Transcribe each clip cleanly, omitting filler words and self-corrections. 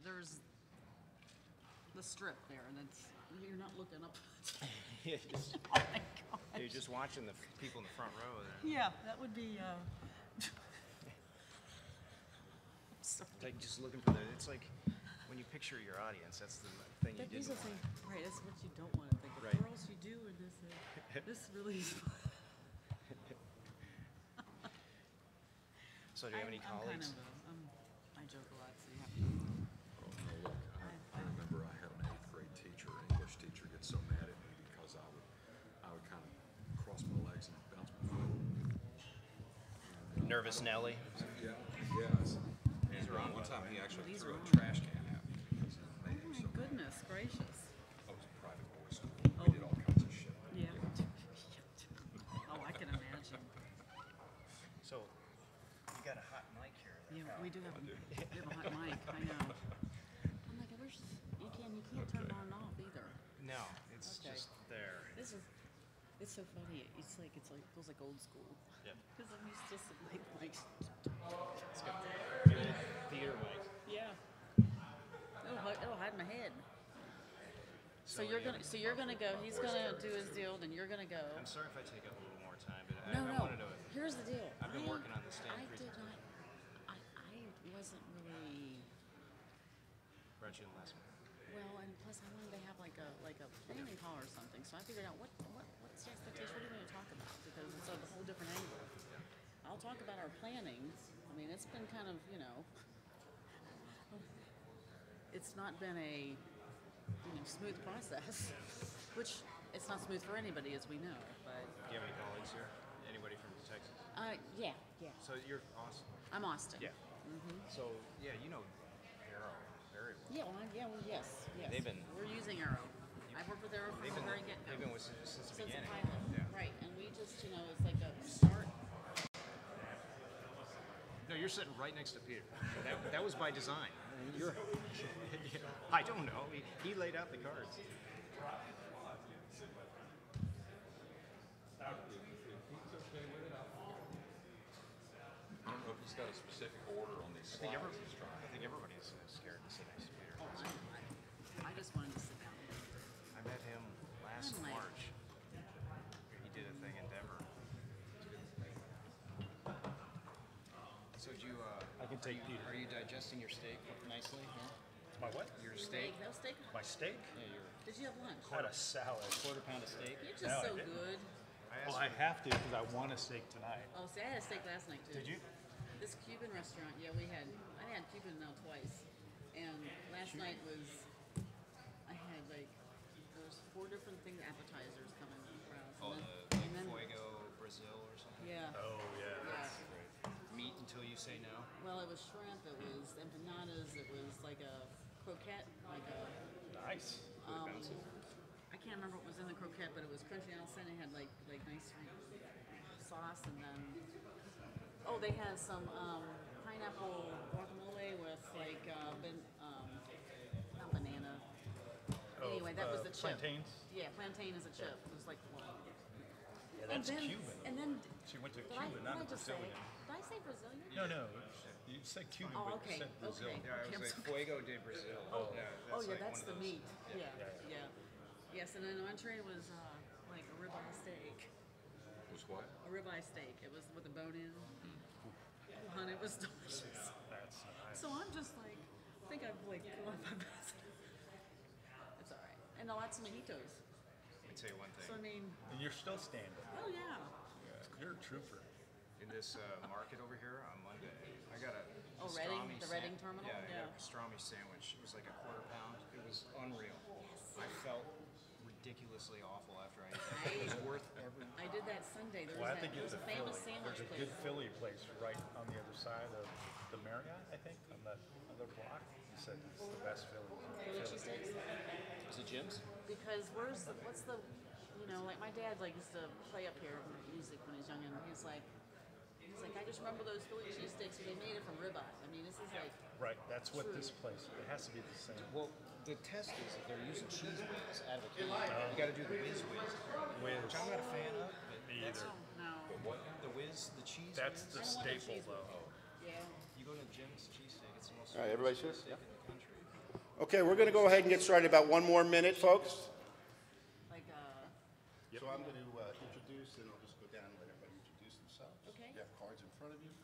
there's the strip there, and you're not looking up. Yeah, just, Oh my God. you're just watching the people in the front row there. Yeah, that would be. Sorry. It's like just looking for it's like when you picture your audience, that's the thing you That is didn't the want. thing, right? That's what you don't want to think of. Right. Or else you do, and this really is. So do you have any colleagues? I joke a lot, so you have to. Oh, no, look, I remember I had an 8th grade teacher, an English teacher, get so mad at me because I would kind of cross my legs and bounce my foot. And, Nervous Nelly. Yeah, yes. And one time he actually threw a trash can at me because it made him Oh my so mad. goodness gracious. I was a private boys school. Oh. We did all kinds of shit. Yeah. Oh, I can imagine. So you got a hot mic here. Yeah, we do have a hot mic. I know. I'm like, I wish you can't turn it on and off either. No, it's Okay. just there. It's so funny. It's like feels like old school. Yeah. Because I'm used to sitting like It's got theater mic. yeah. It'll hide my head. So yeah. you're gonna go. He's gonna do his deal, then you're gonna go. I'm sorry if I take up a little more time, but I No. wanted to. Here's the deal. I've been working on the stand I did presentation. not. I wasn't really. Brought you in last month. Well, and plus I wanted to have like a planning call or something. So I figured out what's the expectation. What are we going to talk about? Because it's a whole different angle. I'll talk about our planning. I mean, it's been kind of it's not been a smooth process, which it's not smooth for anybody, as we know. But Do you have any colleagues here? Anybody from Texas? yeah. So you're Austin. I'm Austin. Yeah. So yeah, you know Arrow very well. Yes. We're using Arrow. I've worked with Arrow from the very get-go. They've been with since the Since the beginning. pilot. Yeah. Right, and we just, it's like a start. No, you're sitting right next to Peter. That was by design. You're. I don't know. He laid out the cards. I don't know if he's got a specific order on these I slides. think everybody's scared to sit next to Peter. Oh, I just wanted to sit down. I met him last I'm like- March. He did a thing in Denver. So did you? I can take Peter. Are you digesting your steak nicely? Yeah? My what? Your steak? No steak? My steak? Yeah, your Did you have lunch? I had a salad. quarter-pound of steak. You're just No, I so didn't. good. Well, I have to because I want a steak tonight. Oh, see, I had a steak last night, too. Did you? This Cuban restaurant, I had Cuban now twice. And last night was, I had there was 4 different things, appetizers coming across. Oh, and then, Fuego Brazil or something. yeah. Oh, yeah. Yeah. Meat until you say no. Well, it was shrimp, it was empanadas, it was like a croquette, Nice. I can't remember what was in the croquette, but it was crunchy outside. It had like nice sauce, and then they had some pineapple guacamole with not banana. Anyway, that was the chip. Plantains? Yeah, plantain is a chip. It was like one. Yeah, that's and then, Cuban. And then She went to did Cuba, not a I just say? Brazilian. Did I say Brazilian? No. You said Cuban, Oh, but okay. you said Brazil. Okay. Yeah, it was like Fuego de Brazil. Oh, yeah, yeah, like that's one of the those. meat. Yeah. Yes, and then entree was like a ribeye steak. Was what? A ribeye steak. It was with a bone in. Oh, honey, it was delicious. That's nice. So I'm just like, I think I've gone my best. It's all right. And lots of mojitos. Let me tell you one So I thing. mean, And you're still standing. oh yeah. You're a trooper. In this market over here on Monday, I got a Oh, Reading? pastrami The san- Reading terminal? Yeah, I got Yeah. a pastrami sandwich. It was like a quarter pound. It was unreal. I felt ridiculously awful after I ate that. It was worth every. I did that Sunday. There Well, I was, think there it's was a a famous Philly. sandwich There's a place. good Philly place right on the other side of the Marriott, I think, on that other block. He said it's the best Philly. Philly cheesesteaks. Was it Jim's? Because what's the, like my dad used to play up here with music when he was young, and he's like, I just remember those Philly cheesesteaks when they made it from ribeye. I mean, this is like, Right, that's what this place, it has to be the same. Well, the test is if they're using cheese whiz out of a can. You got to do the whiz, which I'm not a fan of. But Me that's either. no. the whiz, the cheese. That's whiz. the I don't want the staple cheese though. Yeah. You go to Jim's cheesesteak, it's the most All right, everybody famous sure? cheesesteak in the country. Okay, we're going to go ahead and get started in about 1 more minute, folks. Like, So I'm going to introduce, and I'll just go down and let everybody introduce themselves. Okay. You have cards in front of you.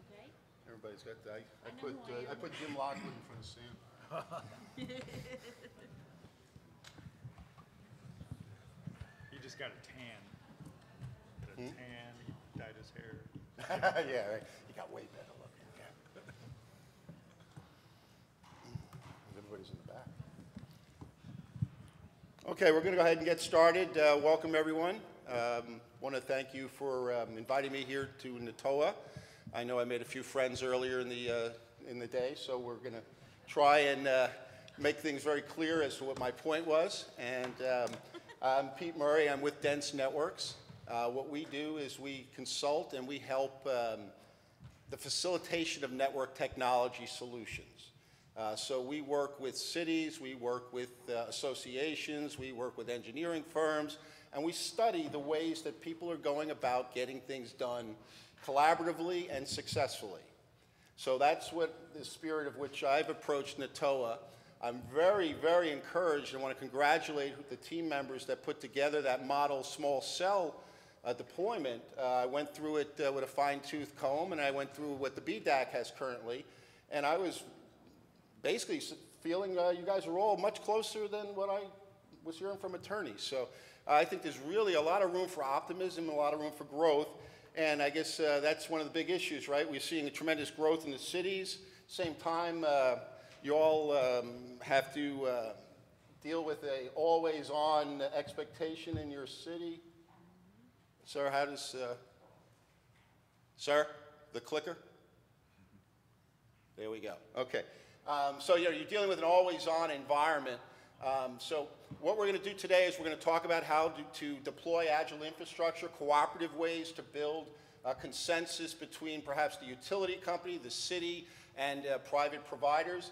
okay. Everybody's got, know who I I am. put Jim Lockwood in front of Sam. He just got a tan. Got a tan, he dyed his hair. Yeah, right. You got way better looking. Yeah. Everybody's in the back. Okay, we're going to go ahead and get started. Welcome, everyone. Want to thank you for inviting me here to NATOA. I know I made a few friends earlier in the day, so we're going to try and make things very clear as to what my point was. And I'm Pete Murray. I'm with Dense Networks. What we do is we consult and we help the facilitation of network technology solutions. So we work with cities, we work with associations, we work with engineering firms, and we study the ways that people are going about getting things done collaboratively and successfully. So that's what the spirit of which I've approached NATOA. I'm very, very encouraged and want to congratulate the team members that put together that model small cell deployment. I went through it with a fine-tooth comb, and I went through what the BDAC has currently, and I was basically feeling you guys are all much closer than what I was hearing from attorneys. So I think there's really a lot of room for optimism and a lot of room for growth. And I guess that's one of the big issues, right? We're seeing a tremendous growth in the cities. Same time, you all have to deal with a always-on expectation in your city. Sir, how does, sir, the clicker? There we go. Okay. So you're dealing with an always-on environment. So what we're going to do today is we're going to talk about how to deploy Agile infrastructure, cooperative ways to build a consensus between perhaps the utility company, the city, and private providers.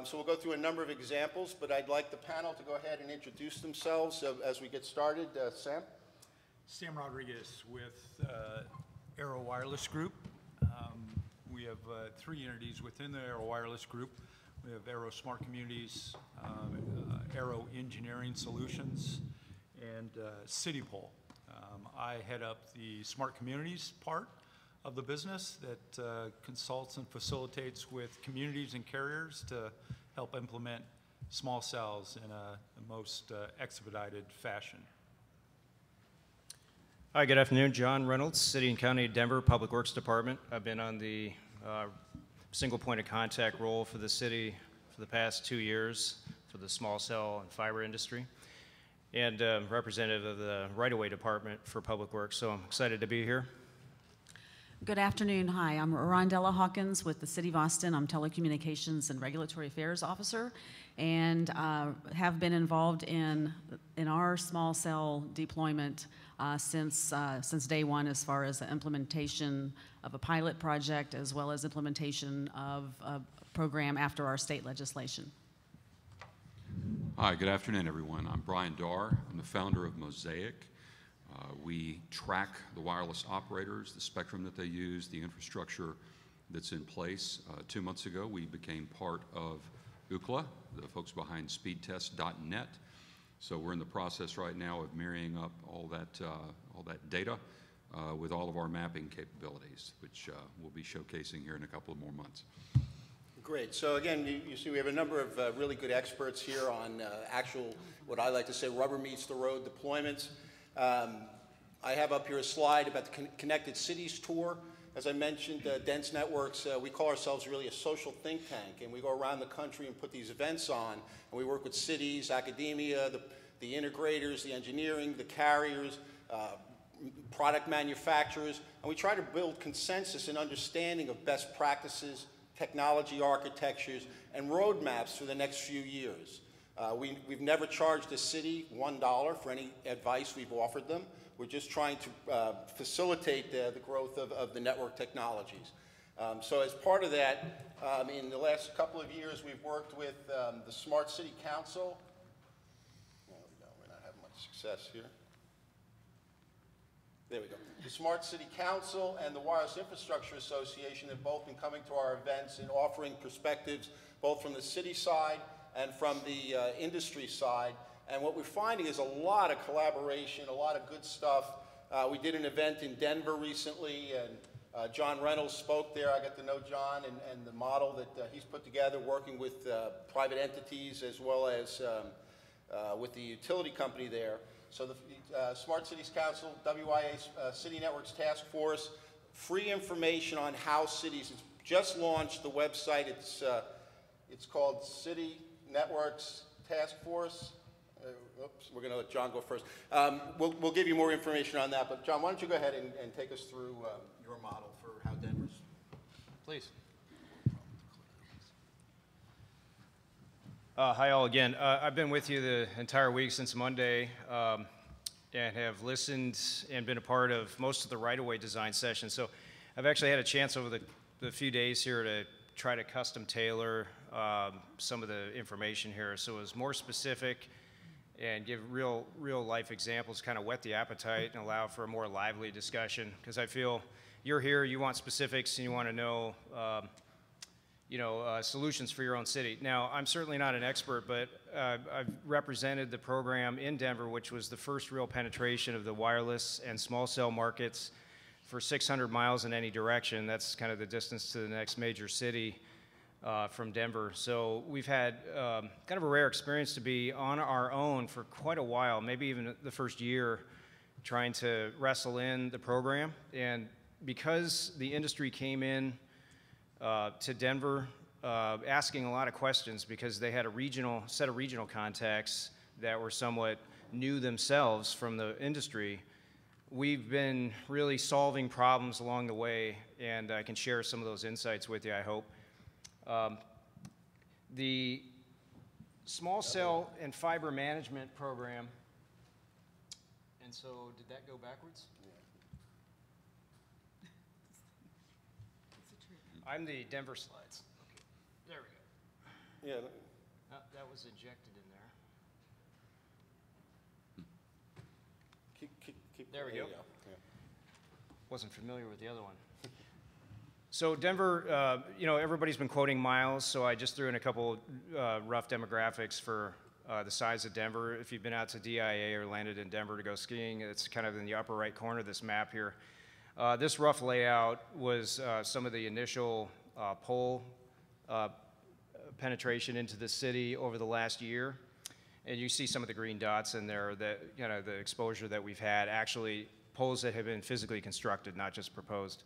So we'll go through a number of examples, but I'd like the panel to go ahead and introduce themselves as we get started. Sam? Sam Rodriguez with Aero Wireless Group. We have 3 entities within the Aero Wireless Group. We have Aero Smart Communities, Aero Engineering Solutions, and CityPole. I head up the Smart Communities part of the business that consults and facilitates with communities and carriers to help implement small cells in the most expedited fashion. Hi, good afternoon. John Reynolds, City and County of Denver Public Works Department. I've been on the single point of contact role for the city for the past 2 years for the small cell and fiber industry, and representative of the right-of-way department for Public Works, so I'm excited to be here. Good afternoon. Hi, I'm Rondella Hawkins with the City of Austin. I'm Telecommunications and Regulatory Affairs Officer, and have been involved in our small cell deployment since day one, as far as the implementation of a pilot project as well as implementation of a program after our state legislation. Hi, good afternoon, everyone. I'm Brian Darr. I'm the founder of Mosaic. We track the wireless operators, the spectrum that they use, the infrastructure that's in place. 2 months ago, we became part of Ookla, the folks behind speedtest.net. So we're in the process right now of marrying up all that data with all of our mapping capabilities, which we'll be showcasing here in a couple of more months. Great. So again, you see we have a number of really good experts here on actual, what I like to say, rubber meets the road deployments. I have up here a slide about the Connected Cities Tour. As I mentioned, Dense Networks, we call ourselves really a social think tank, and we go around the country and put these events on, and we work with cities, academia, the integrators, the engineering, the carriers, product manufacturers, and we try to build consensus and understanding of best practices, technology architectures, and roadmaps for the next few years. We've never charged a city $1 for any advice we've offered them. We're just trying to facilitate the growth of the network technologies. So as part of that, in the last couple of years, we've worked with the Smart City Council. There we go. We're not having much success here. There we go. The Smart City Council and the Wireless Infrastructure Association have both been coming to our events and offering perspectives both from the city side and from the industry side. And what we're finding is a lot of collaboration, a lot of good stuff. We did an event in Denver recently, and John Reynolds spoke there. I got to know John and the model that he's put together, working with private entities as well as with the utility company there. So the Smart Cities Council, WIA City Networks Task Force, free information on how cities, it's just launched the website. It's called City Networks Task Force. Oops, we're going to let John go first. We'll give you more information on that, but John, why don't you go ahead and take us through your model for how Denver's. Please. Hi all again. I've been with you the entire week since Monday and have listened and been a part of most of the right-of-way design sessions. So I've actually had a chance over the few days here to try to custom tailor some of the information here. So it was more specific and give real life examples, kind of whet the appetite and allow for a more lively discussion. Because I feel you're here, you want specifics, and you want to know solutions for your own city. Now, I'm certainly not an expert, but I've represented the program in Denver, which was the first real penetration of the wireless and small cell markets for 600 miles in any direction. That's kind of the distance to the next major city from Denver. So we've had kind of a rare experience to be on our own for quite a while, maybe even the first year, trying to wrestle in the program. And because the industry came in to Denver asking a lot of questions because they had a set of regional contacts that were somewhat new themselves from the industry, we've been really solving problems along the way, and I can share some of those insights with you, I hope. The small cell and fiber management program, and so did that go backwards? I'm the Denver slides. Okay, there we go. Yeah. That was injected in there. There we go. Yeah. Wasn't familiar with the other one. So Denver, everybody's been quoting miles, so I just threw in a couple rough demographics for the size of Denver. If you've been out to DIA or landed in Denver to go skiing, it's kind of in the upper right corner of this map here. This rough layout was some of the initial pole penetration into the city over the last year. And you see some of the green dots in there, that the exposure that we've had, actually poles that have been physically constructed, not just proposed.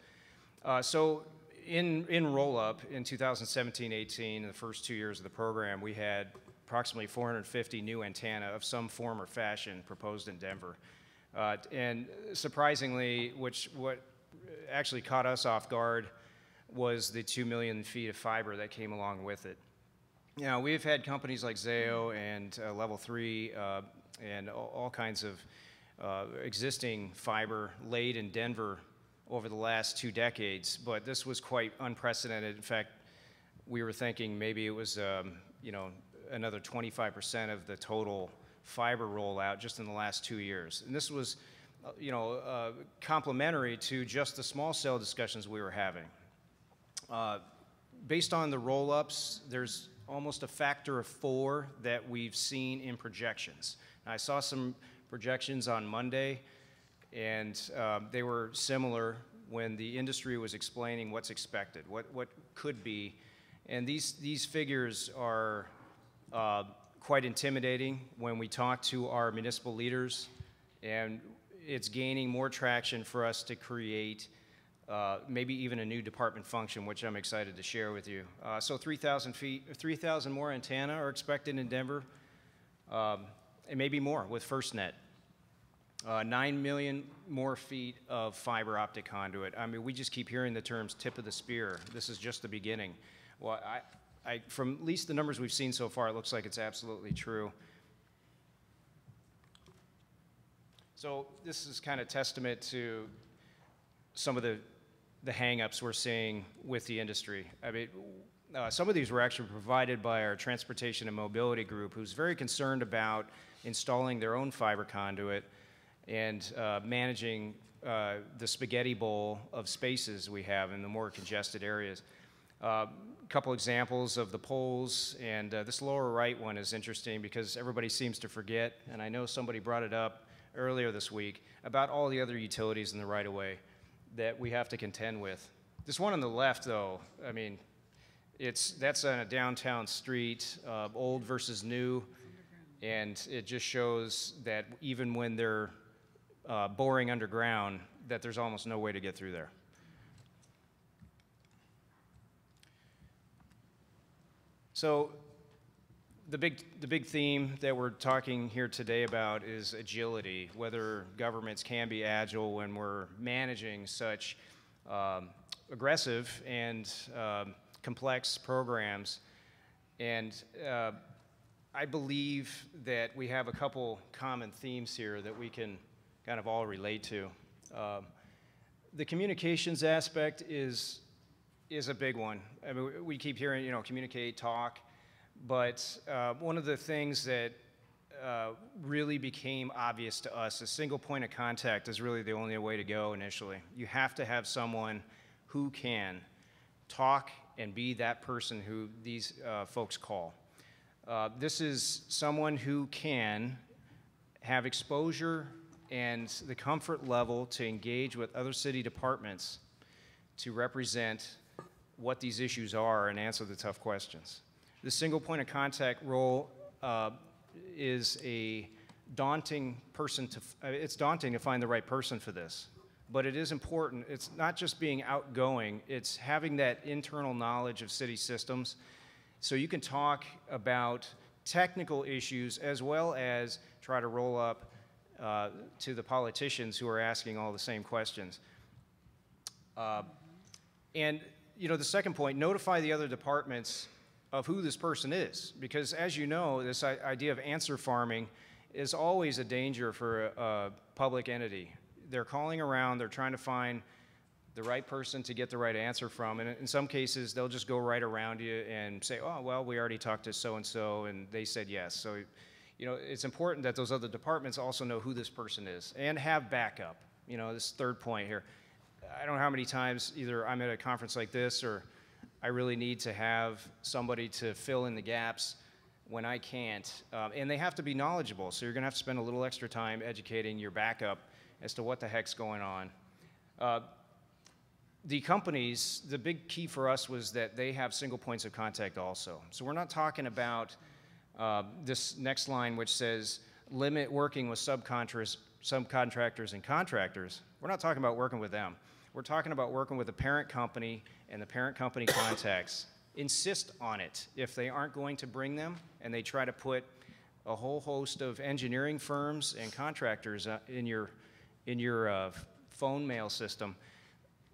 So in roll-up in 2017-18, the first 2 years of the program, we had approximately 450 new antenna of some form or fashion proposed in Denver. And surprisingly, what actually caught us off guard was the 2 million feet of fiber that came along with it. Now, we've had companies like Zayo and Level 3 and all kinds of existing fiber laid in Denver over the last 2 decades, but this was quite unprecedented. In fact, we were thinking maybe it was another 25% of the total fiber rollout just in the last 2 years. And this was complementary to just the small cell discussions we were having. Based on the roll-ups, there's almost a factor of 4 that we've seen in projections. Now, I saw some projections on Monday, and they were similar when the industry was explaining what's expected, what could be. And these figures are quite intimidating when we talk to our municipal leaders, and it's gaining more traction for us to create maybe even a new department function, which I'm excited to share with you. So 3,000 more antenna are expected in Denver, and maybe more with FirstNet. 9 million more feet of fiber optic conduit. I mean, we just keep hearing the terms tip of the spear. This is just the beginning. Well, from at least the numbers we've seen so far, it looks like it's absolutely true. So this is kind of testament to some of the hang-ups we're seeing with the industry. I mean, some of these were actually provided by our transportation and mobility group, who's very concerned about installing their own fiber conduit and managing the spaghetti bowl of spaces we have in the more congested areas. Couple examples of the polls, and this lower right one is interesting because everybody seems to forget, and I know somebody brought it up earlier this week, about all the other utilities in the right-of-way that we have to contend with. This one on the left, though, I mean, that's on a downtown street, old versus new, and it just shows that even when they're boring underground, that there's almost no way to get through there. So the big theme that we're talking here today about is agility, whether governments can be agile when we're managing such aggressive and complex programs. And I believe that we have a couple common themes here that we can kind of all relate to. The communications aspect is a big one. I mean, we keep hearing, you know, communicate, talk, but one of the things that really became obvious to us, a single point of contact is really the only way to go initially. You have to have someone who can talk and be that person who these folks call. This is someone who can have exposure and the comfort level to engage with other city departments to represent what these issues are and answer the tough questions. The single point of contact role is a daunting person to, it's daunting to find the right person for this, but it is important. It's not just being outgoing, it's having that internal knowledge of city systems so you can talk about technical issues as well as try to roll up to the politicians who are asking all the same questions. And you know, the second point, notify the other departments of who this person is, because as you know, this idea of answer farming is always a danger for a public entity. They're calling around, they're trying to find the right person to get the right answer from, and in some cases, they'll just go right around you and say, oh, well, we already talked to so-and-so, and they said yes. So, you know, it's important that those other departments also know who this person is and have backup. You know, this third point here. I don't know how many times either I'm at a conference like this or I really need to have somebody to fill in the gaps when I can't. And they have to be knowledgeable, so you're going to have to spend a little extra time educating your backup as to what the heck's going on. The companies, the big key for us was that they have single points of contact also. So we're not talking about this next line which says limit working with subcontractors and contractors. We're not talking about working with them. We're talking about working with the parent company and the parent company contacts. Insist on it. If they aren't going to bring them and they try to put a whole host of engineering firms and contractors in your phone mail system,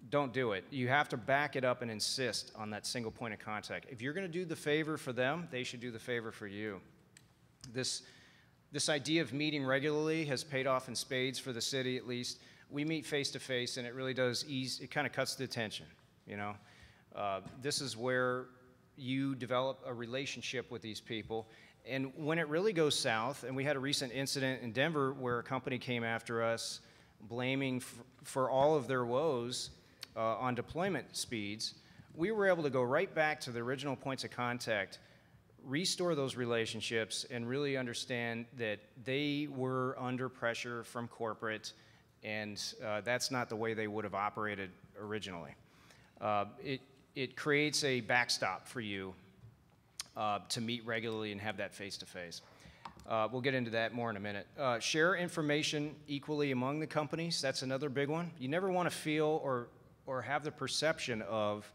don't do it. You have to back it up and insist on that single point of contact. If you're going to do the favor for them, they should do the favor for you. This idea of meeting regularly has paid off in spades for the city, at least. We meet face to face, and it really does ease, it kind of cuts the tension, you know. This is where you develop a relationship with these people. And when it really goes south, and we had a recent incident in Denver where a company came after us blaming for all of their woes on deployment speeds, we were able to go right back to the original points of contact, restore those relationships, and really understand that they were under pressure from corporate, and that's not the way they would have operated originally. It creates a backstop for you to meet regularly and have that face-to-face. We'll get into that more in a minute. Share information equally among the companies. That's another big one. You never want to feel or have the perception of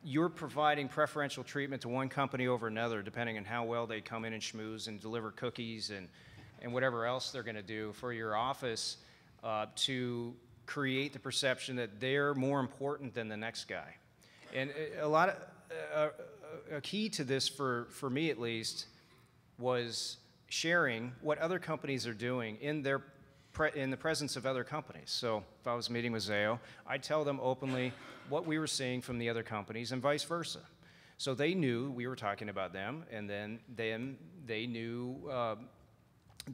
you're providing preferential treatment to one company over another, depending on how well they come in and schmooze and deliver cookies and whatever else they're going to do for your office to create the perception that they're more important than the next guy. And a key to this, for me at least, was sharing what other companies are doing in the presence of other companies. So if I was meeting with Zayo, I'd tell them openly what we were seeing from the other companies and vice versa. So they knew we were talking about them, and then they knew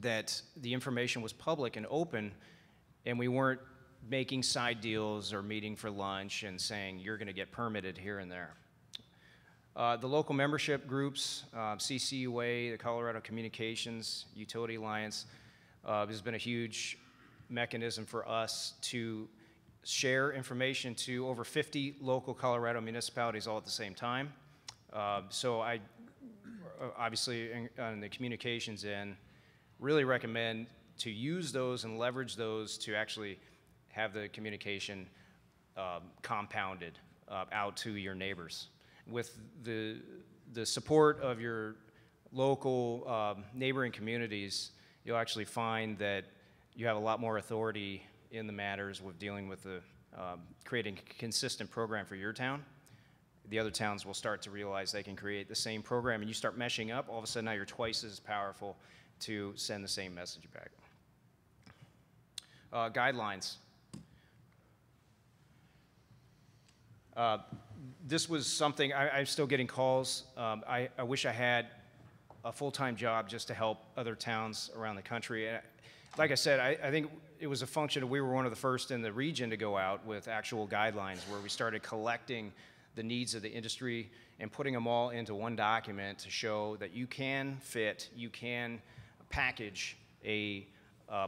that the information was public and open, and we weren't making side deals or meeting for lunch and saying you're going to get permitted here and there. The local membership groups, CCUA, the Colorado Communications Utility Alliance, has been a huge mechanism for us to share information to over 50 local Colorado municipalities all at the same time. So I, obviously, on the communications end, really recommend to use those and leverage those to actually have the communication compounded out to your neighbors. With the support of your local neighboring communities, you'll actually find that you have a lot more authority in the matters with dealing with the creating a consistent program for your town. The other towns will start to realize they can create the same program, and you start meshing up, all of a sudden now you're twice as powerful to send the same message back. Guidelines. This was something, I'm still getting calls. I wish I had a full-time job just to help other towns around the country. And like I said, I think it was a function of we were one of the first in the region to go out with actual guidelines where we started collecting the needs of the industry and putting them all into one document to show that you can package a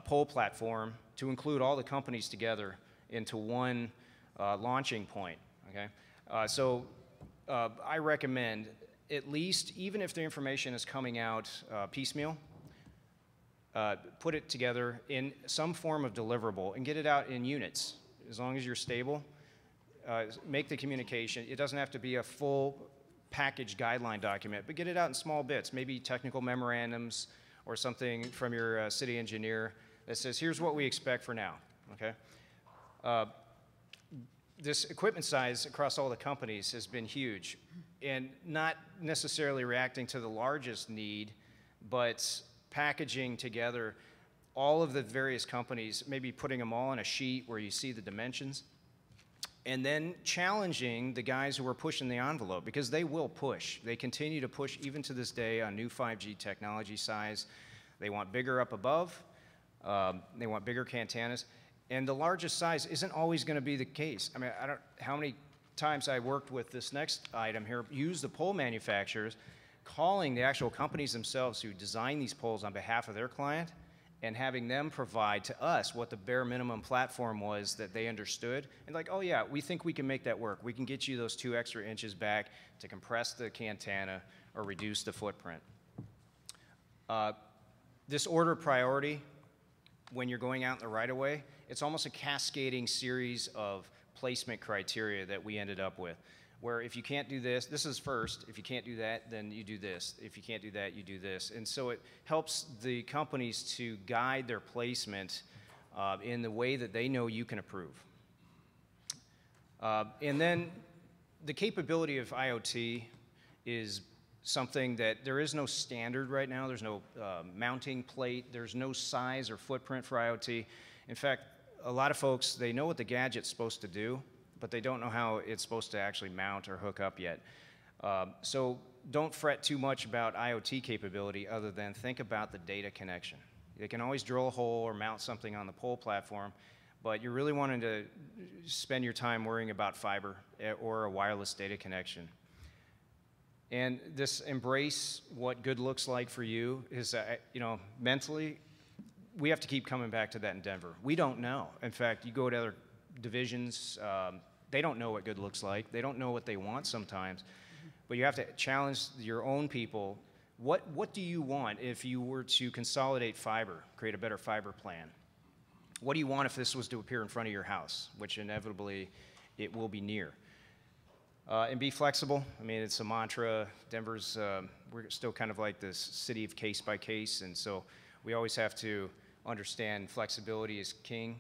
poll platform to include all the companies together into one launching point, okay? I recommend at least, even if the information is coming out piecemeal, put it together in some form of deliverable and get it out in units. As long as you're stable, make the communication. It doesn't have to be a full package guideline document, but get it out in small bits, maybe technical memorandums or something from your city engineer that says, here's what we expect for now, okay? This equipment size across all the companies has been huge, and not necessarily reacting to the largest need, but packaging together all of the various companies, maybe putting them all on a sheet where you see the dimensions, and then challenging the guys who are pushing the envelope, because they will push. They continue to push even to this day on new 5G technology size. They want bigger up above. They want bigger antennas. And the largest size isn't always going to be the case. I mean, I don't, how many times I worked with this next item here, use the pole manufacturers, calling the actual companies themselves who design these poles on behalf of their client and having them provide to us what the bare minimum platform was that they understood. And like, oh yeah, we think we can make that work. We can get you those 2 extra inches back to compress the antenna or reduce the footprint. This order of priority, when you're going out in the right-of-way, it's almost a cascading series of placement criteria that we ended up with, where if you can't do this, this is first. If you can't do that, then you do this. If you can't do that, you do this. And so it helps the companies to guide their placement in the way that they know you can approve. And then the capability of IoT is something that there is no standard right now. There's no mounting plate. There's no size or footprint for IoT. In fact, a lot of folks, they know what the gadget's supposed to do, but they don't know how it's supposed to actually mount or hook up yet. So don't fret too much about IoT capability other than think about the data connection. They can always drill a hole or mount something on the pole platform, but you're really wanting to spend your time worrying about fiber or a wireless data connection. And this embrace what good looks like for you is, you know, mentally, we have to keep coming back to that in Denver. We don't know. In fact, you go to other divisions, they don't know what good looks like. They don't know what they want sometimes. But you have to challenge your own people. What do you want if you were to consolidate fiber, create a better fiber plan? What do you want if this was to appear in front of your house, which inevitably it will be near? And be flexible. I mean, it's a mantra. Denver's, we're still kind of like this city of case by case, and so we always have to understand flexibility is king.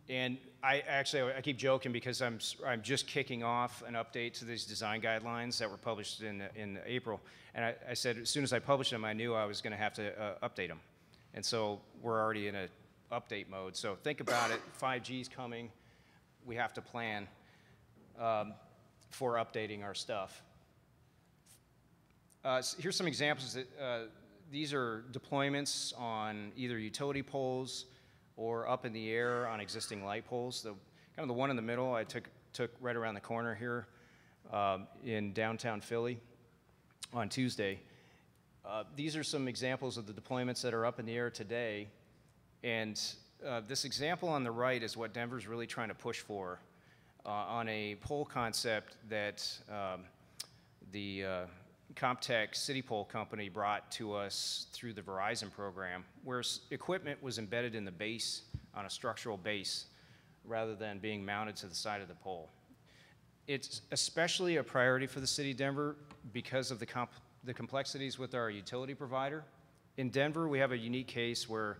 And I keep joking because I'm just kicking off an update to these design guidelines that were published in April. And I said as soon as I published them, I knew I was going to have to update them. And so we're already in an update mode. So think about it. 5G is coming. We have to plan for updating our stuff. Here's some examples. These are deployments on either utility poles or up in the air on existing light poles. Kind of the one in the middle I took right around the corner here in downtown Philly on Tuesday. These are some examples of the deployments that are up in the air today. And this example on the right is what Denver's really trying to push for on a pole concept that the Comptech City Pole Company brought to us through the Verizon program, where equipment was embedded in the base on a structural base rather than being mounted to the side of the pole. It's especially a priority for the city of Denver because of the complexities with our utility provider. In Denver, we have a unique case where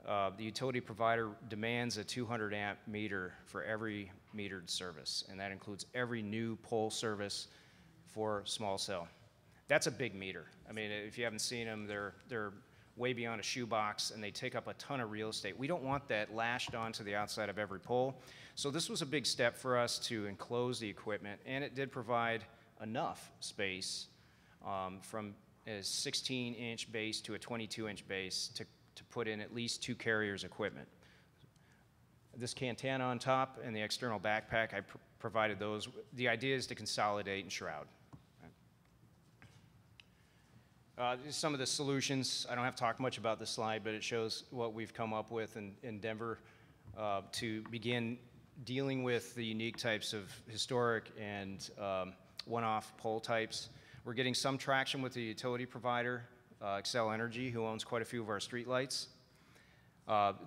the utility provider demands a 200 amp meter for every metered service, and that includes every new pole service for small cell. That's a big meter. I mean, if you haven't seen them, they're way beyond a shoebox, and they take up a ton of real estate. We don't want that lashed onto the outside of every pole. So this was a big step for us to enclose the equipment, and it did provide enough space from a 16-inch base to a 22-inch base to put in at least 2 carriers equipment. This cantana on top and the external backpack, I provided those. The idea is to consolidate and shroud. Some of the solutions, I don't have to talk much about this slide, but it shows what we've come up with in Denver to begin dealing with the unique types of historic and one-off pole types. We're getting some traction with the utility provider, Xcel Energy, who owns quite a few of our streetlights.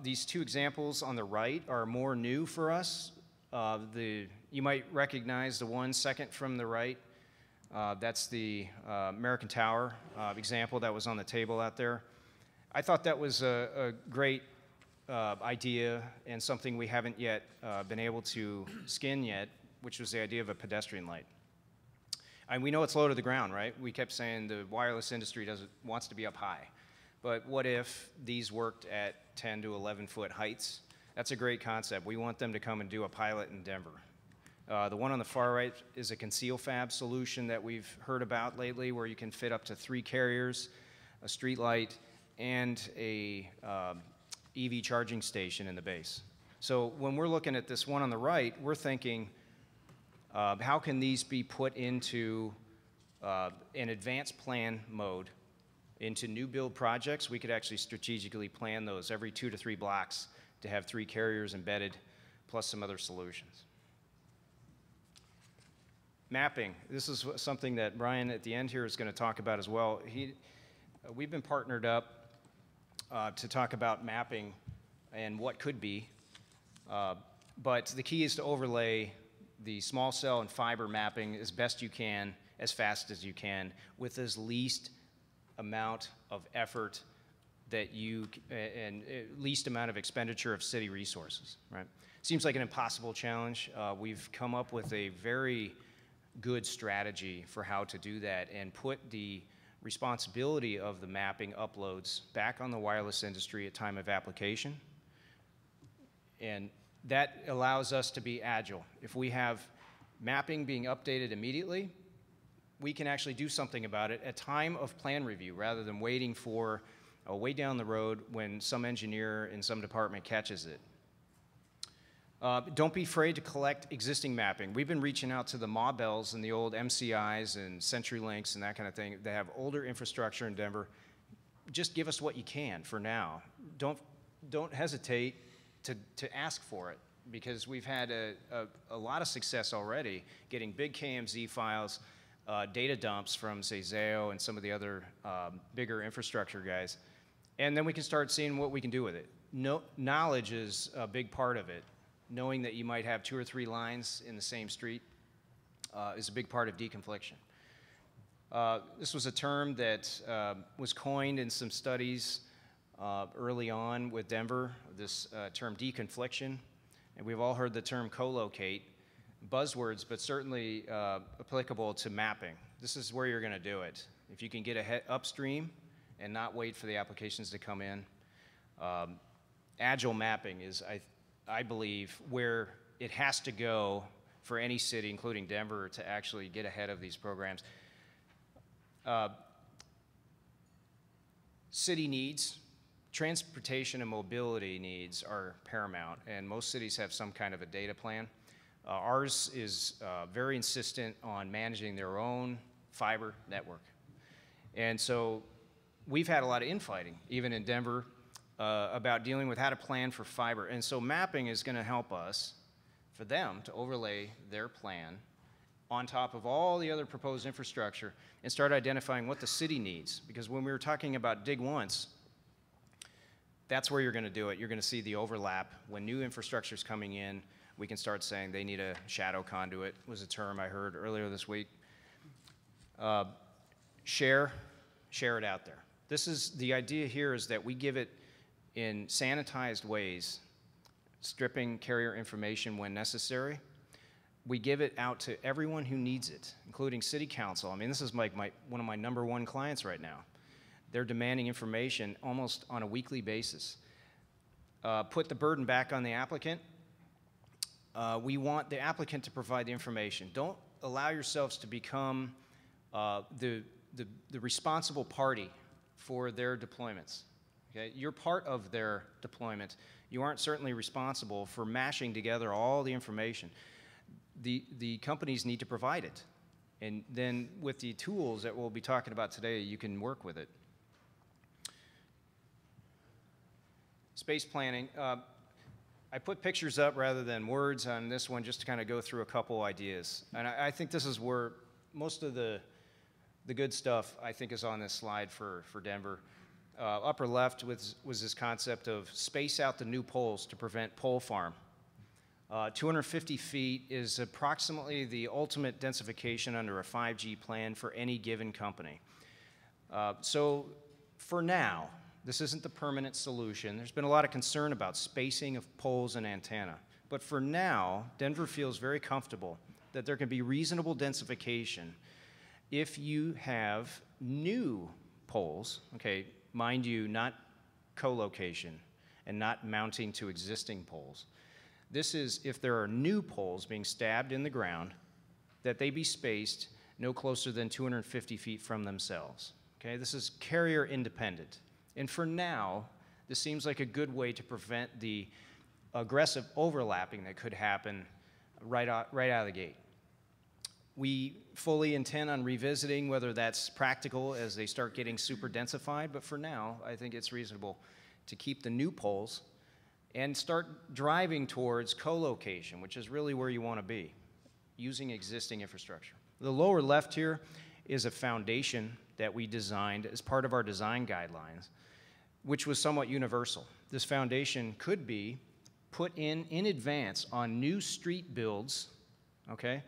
These 2 examples on the right are more new for us. You might recognize the one second from the right. That's the American Tower example that was on the table out there. I thought that was a great idea and something we haven't yet been able to skin yet, which was the idea of a pedestrian light. And we know it's low to the ground, right? We kept saying the wireless industry wants to be up high. But what if these worked at 10 to 11 foot heights? That's a great concept. We want them to come and do a pilot in Denver. The one on the far right is a conceal fab solution that we've heard about lately, where you can fit up to 3 carriers, a street light, and a EV charging station in the base. So when we're looking at this one on the right, we're thinking, how can these be put into an advanced plan mode into new build projects? We could actually strategically plan those every 2 to 3 blocks to have 3 carriers embedded, plus some other solutions. Mapping. This is something that Brian at the end here is going to talk about as well. We've been partnered up to talk about mapping and what could be, but the key is to overlay the small cell and fiber mapping as best you can, as fast as you can, with as least amount of effort that and least amount of expenditure of city resources, right? Seems like an impossible challenge. We've come up with a very good strategy for how to do that and put the responsibility of the mapping uploads back on the wireless industry at time of application. And that allows us to be agile. If we have mapping being updated immediately, we can actually do something about it at time of plan review rather than waiting for way down the road when some engineer in some department catches it. Don't be afraid to collect existing mapping. We've been reaching out to the Ma Bells and the old MCIs and CenturyLinks and that kind of thing. They have older infrastructure in Denver. Just give us what you can for now. Don't hesitate to ask for it, because we've had a lot of success already getting big KMZ files, data dumps from, say, Zayo and some of the other bigger infrastructure guys. And then we can start seeing what we can do with it. Knowledge is a big part of it. Knowing that you might have 2 or 3 lines in the same street is a big part of deconfliction. This was a term that was coined in some studies early on with Denver, this term deconfliction. And we've all heard the term co-locate, buzzwords, but certainly applicable to mapping. This is where you're going to do it. If you can get ahead upstream and not wait for the applications to come in, agile mapping is, I believe, where it has to go for any city, including Denver, to actually get ahead of these programs. City needs transportation and mobility needs are paramount, and most cities have some kind of a data plan. Ours is very insistent on managing their own fiber network. And so we've had a lot of infighting, even in Denver, about dealing with how to plan for fiber. And so mapping is going to help us, for them to overlay their plan on top of all the other proposed infrastructure and start identifying what the city needs. Because when we were talking about dig once, that's where you're going to do it. You're going to see the overlap. When new infrastructure is coming in, we can start saying they need a shadow conduit, was a term I heard earlier this week. Share it out there. This is, the idea here is that we give it in sanitized ways, stripping carrier information when necessary. We give it out to everyone who needs it, including city council. I mean, this is like one of my #1 clients right now. They're demanding information almost on a weekly basis. Put the burden back on the applicant. We want the applicant to provide the information. Don't allow yourselves to become the responsible party for their deployments. Okay? You're part of their deployment. You aren't certainly responsible for mashing together all the information. The companies need to provide it. And then with the tools that we'll be talking about today, you can work with it. Space planning. I put pictures up rather than words on this one just to kind of go through a couple ideas. And I think this is where most of the good stuff, I think, is on this slide for Denver. Upper left was this concept of space out the new poles to prevent pole farm. 250 feet is approximately the ultimate densification under a 5G plan for any given company. So for now, this isn't the permanent solution. There's been a lot of concern about spacing of poles and antenna. But for now, Denver feels very comfortable that there can be reasonable densification if you have new poles, okay, mind you, not co-location and not mounting to existing poles. This is if there are new poles being stabbed in the ground, that they be spaced no closer than 250 feet from themselves. Okay, this is carrier independent. And for now, this seems like a good way to prevent the aggressive overlapping that could happen right out of the gate. We fully intend on revisiting whether that's practical as they start getting super densified, but for now, I think it's reasonable to keep the new poles and start driving towards co-location, which is really where you want to be, using existing infrastructure. The lower left here is a foundation that we designed as part of our design guidelines, which was somewhat universal. This foundation could be put in advance on new street builds, okay?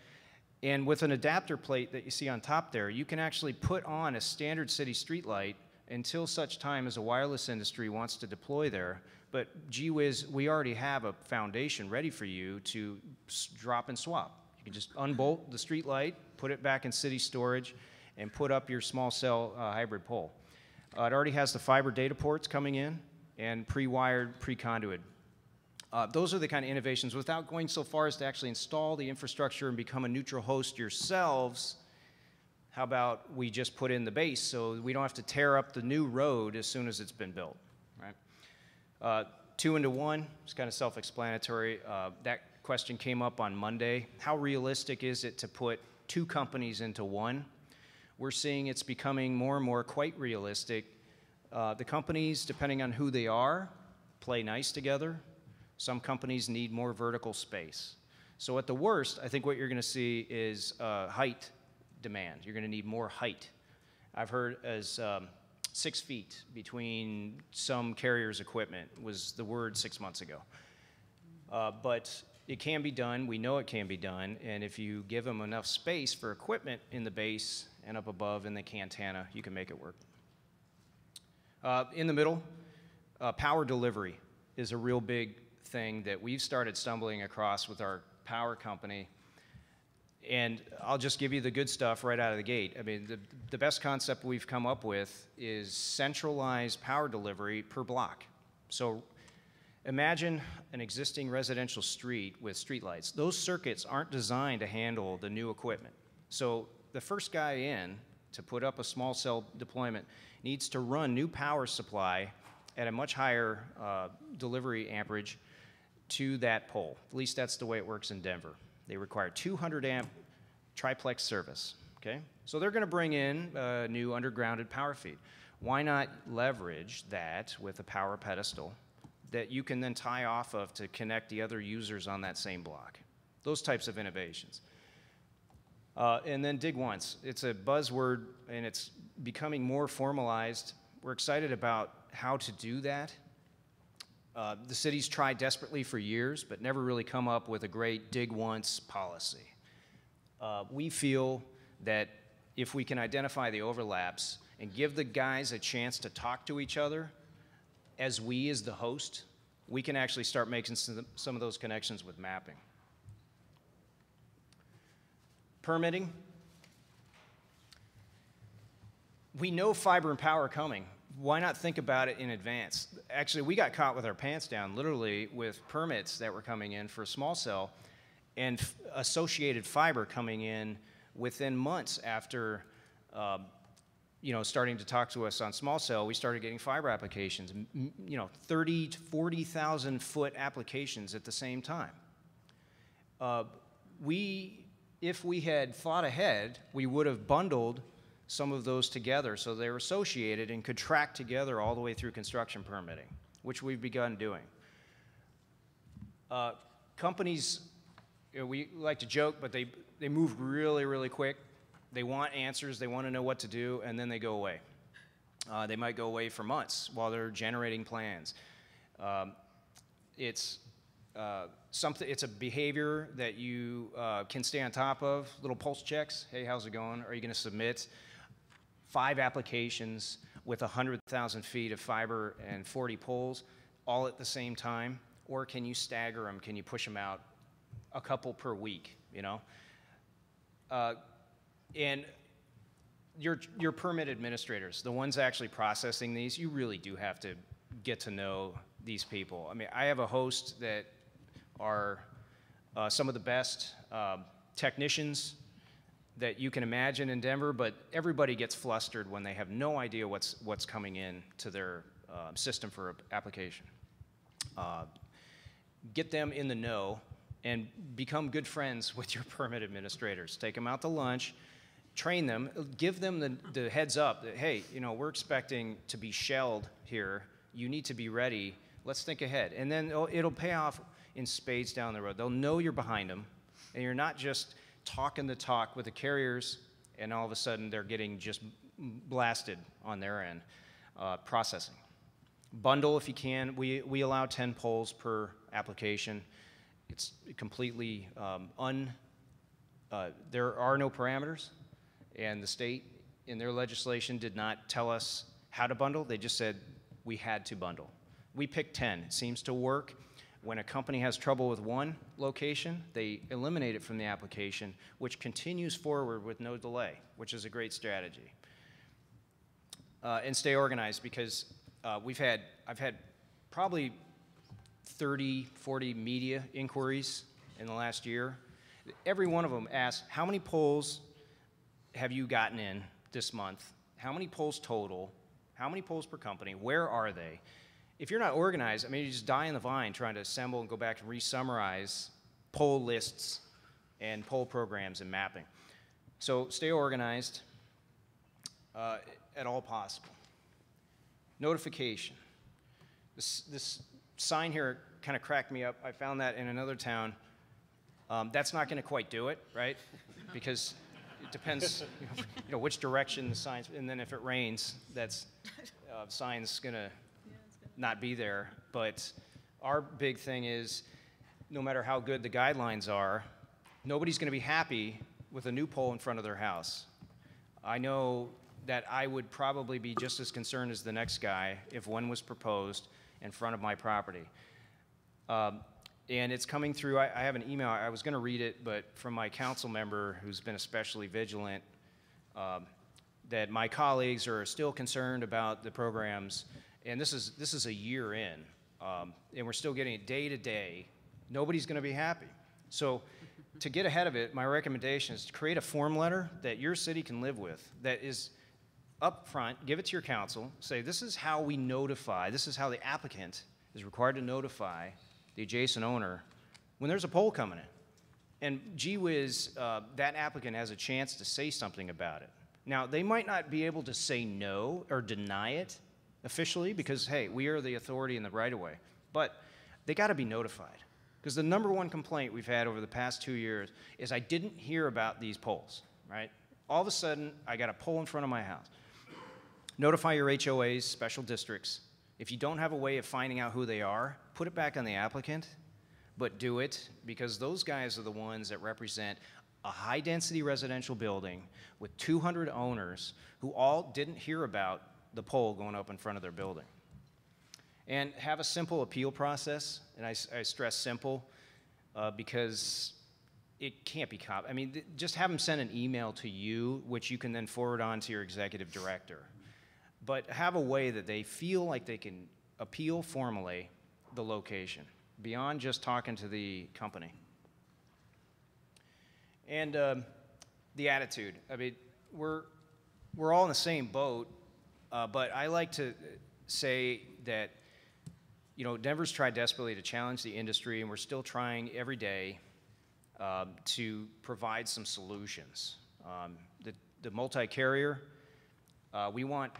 And with an adapter plate that you see on top there, you can actually put on a standard city street light until such time as a wireless industry wants to deploy there. But gee whiz, we already have a foundation ready for you to drop and swap. You can just unbolt the street light, put it back in city storage, and put up your small cell hybrid pole. It already has the fiber data ports coming in and pre-wired, pre-conduit. Those are the kind of innovations. Without going so far as to actually install the infrastructure and become a neutral host yourselves, how about we just put in the base so we don't have to tear up the new road as soon as it's been built, right? 2 into 1, it's kind of self-explanatory. That question came up on Monday. How realistic is it to put 2 companies into one? We're seeing it's becoming more and more quite realistic. The companies, depending on who they are, play nice together. Some companies need more vertical space. So at the worst, I think what you're going to see is height demand. You're going to need more height. I've heard as 6 feet between some carriers' equipment was the word 6 months ago. But it can be done. We know it can be done. And if you give them enough space for equipment in the base and up above in the antenna, you can make it work. In the middle, power delivery is a real big thing that we've started stumbling across with our power company. And I'll just give you the good stuff right out of the gate. I mean, the best concept we've come up with is centralized power delivery per block. So imagine an existing residential street with streetlights. Those circuits aren't designed to handle the new equipment. So the first guy in to put up a small cell deployment needs to run new power supply at a much higher delivery amperage to that pole. At least that's the way it works in Denver. They require 200 amp triplex service, okay? So they're gonna bring in a new undergrounded power feed. Why not leverage that with a power pedestal that you can then tie off of to connect the other users on that same block? Those types of innovations. And then dig once. It's a buzzword and it's becoming more formalized. We're excited about how to do that. The city's tried desperately for years, but never really come up with a great dig once policy. We feel that if we can identify the overlaps and give the guys a chance to talk to each other as the host, we can actually start making some of those connections with mapping. Permitting. We know fiber and power are coming. Why not think about it in advance? Actually, we got caught with our pants down, literally, with permits that were coming in for small cell and associated fiber coming in within months after starting to talk to us on small cell. We started getting fiber applications, 30 to 40,000 foot applications at the same time. If we had thought ahead, we would have bundled some of those together so they were associated and could track together all the way through construction permitting, which we've begun doing. Companies, we like to joke, but they move really, really quick. They want answers, they want to know what to do, and then they go away. They might go away for months while they're generating plans. It's a behavior that you can stay on top of, little pulse checks. Hey, how's it going? Are you going to submit 5 applications with 100,000 feet of fiber and 40 poles all at the same time? Or can you stagger them? Can you push them out a couple per week, and your permit administrators, the ones actually processing these, you really do have to get to know these people. I mean, I have a host that are some of the best technicians that you can imagine in Denver, but everybody gets flustered when they have no idea what's coming in to their system for application. Get them in the know and become good friends with your permit administrators. Take them out to lunch, train them, give them the heads up that, hey, we're expecting to be shelled here. You need to be ready. Let's think ahead. And then it'll pay off in spades down the road. They'll know you're behind them, and you're not just talking the talk with the carriers, and all of a sudden they're getting just blasted on their end. Processing. Bundle if you can. We allow 10 poles per application. It's completely there are no parameters, and the state in their legislation did not tell us how to bundle. They just said we had to bundle. We picked 10. It seems to work. When a company has trouble with one location, they eliminate it from the application, which continues forward with no delay, which is a great strategy. And stay organized, because I've had probably 30, 40 media inquiries in the last year. Every one of them asks, how many polls have you gotten in this month? How many polls total? How many polls per company? Where are they? If you're not organized, I mean, you just die in the vine trying to assemble and go back and re-summarize poll lists and poll programs and mapping. So stay organized at all possible. Notification. This sign here kind of cracked me up. I found that in another town. That's not going to quite do it, right? Because it depends, which direction the sign's, and then if it rains, that's sign's going to not be there. But our big thing is, no matter how good the guidelines are, nobody's going to be happy with a new pole in front of their house. I know that I would probably be just as concerned as the next guy if one was proposed in front of my property. And it's coming through. I have an email. I was going to read it, but from my council member who's been especially vigilant, that my colleagues are still concerned about the programs. And this is a year in, and we're still getting it day to day. Nobody's going to be happy. So to get ahead of it, my recommendation is to create a form letter that your city can live with, that is up front, give it to your council, say this is how we notify, this is how the applicant is required to notify the adjacent owner when there's a pole coming in. And gee whiz, that applicant has a chance to say something about it. Now, they might not be able to say no or deny it officially because, hey, we are the authority in the right-of-way, but they got to be notified. Because the number one complaint we've had over the past 2 years is I didn't hear about these poles, right? All of a sudden, I got a pole in front of my house. Notify your HOAs, special districts. If you don't have a way of finding out who they are, put it back on the applicant, but do it because those guys are the ones that represent a high-density residential building with 200 owners who all didn't hear about the pole going up in front of their building. And have a simple appeal process, and I stress simple because it can't be I mean, just have them send an email to you, which you can then forward on to your executive director. But have a way that they feel like they can appeal formally the location, beyond just talking to the company. And the attitude. I mean, we're all in the same boat, but I like to say that, you know, Denver's tried desperately to challenge the industry, and we're still trying every day to provide some solutions. The multi-carrier, we want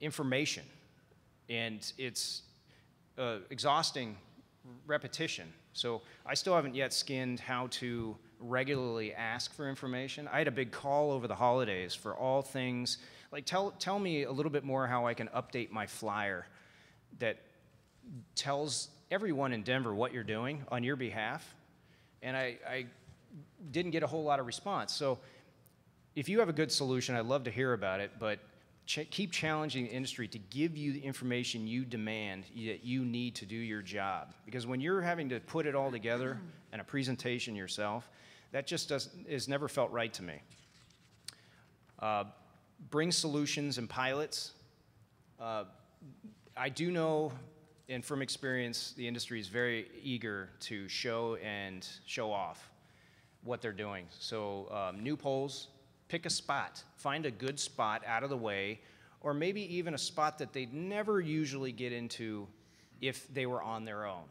information, and it's exhausting repetition. So I still haven't yet skinned how to regularly ask for information. I had a big call over the holidays for all things, like tell me a little bit more how I can update my flyer that tells everyone in Denver what you're doing on your behalf. And I didn't get a whole lot of response. So if you have a good solution, I'd love to hear about it, but keep challenging the industry to give you the information you demand that you need to do your job. Because when you're having to put it all together in a presentation yourself, that just is never felt right to me. Bring solutions and pilots. I do know, and from experience, the industry is very eager to show off what they're doing. So new poles, pick a spot, find a good spot out of the way, or maybe even a spot that they'd never usually get into if they were on their own.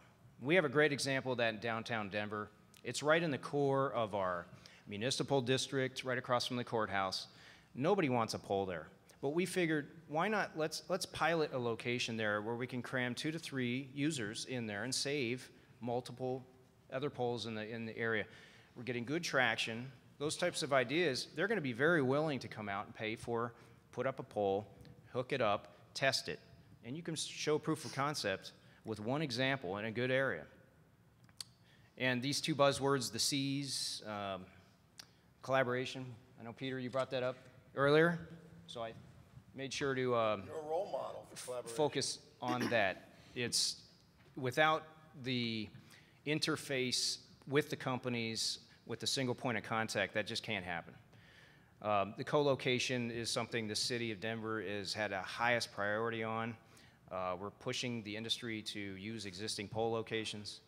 We have a great example of that in downtown Denver. It's right in the core of our municipal district, right across from the courthouse. Nobody wants a pole there. But we figured, why not, let's pilot a location there where we can cram 2 to 3 users in there and save multiple other poles in the area. We're getting good traction. Those types of ideas, they're going to be very willing to come out and pay for, put up a pole, hook it up, test it. And you can show proof of concept with one example in a good area. And these 2 buzzwords, the C's, collaboration. I know, Peter, you brought that up earlier, so I made sure to You're a role model for collaboration. focus on that. It's without the interface with the companies, with the single point of contact, that just can't happen. The co-location is something the city of Denver has had a highest priority on. We're pushing the industry to use existing pole locations.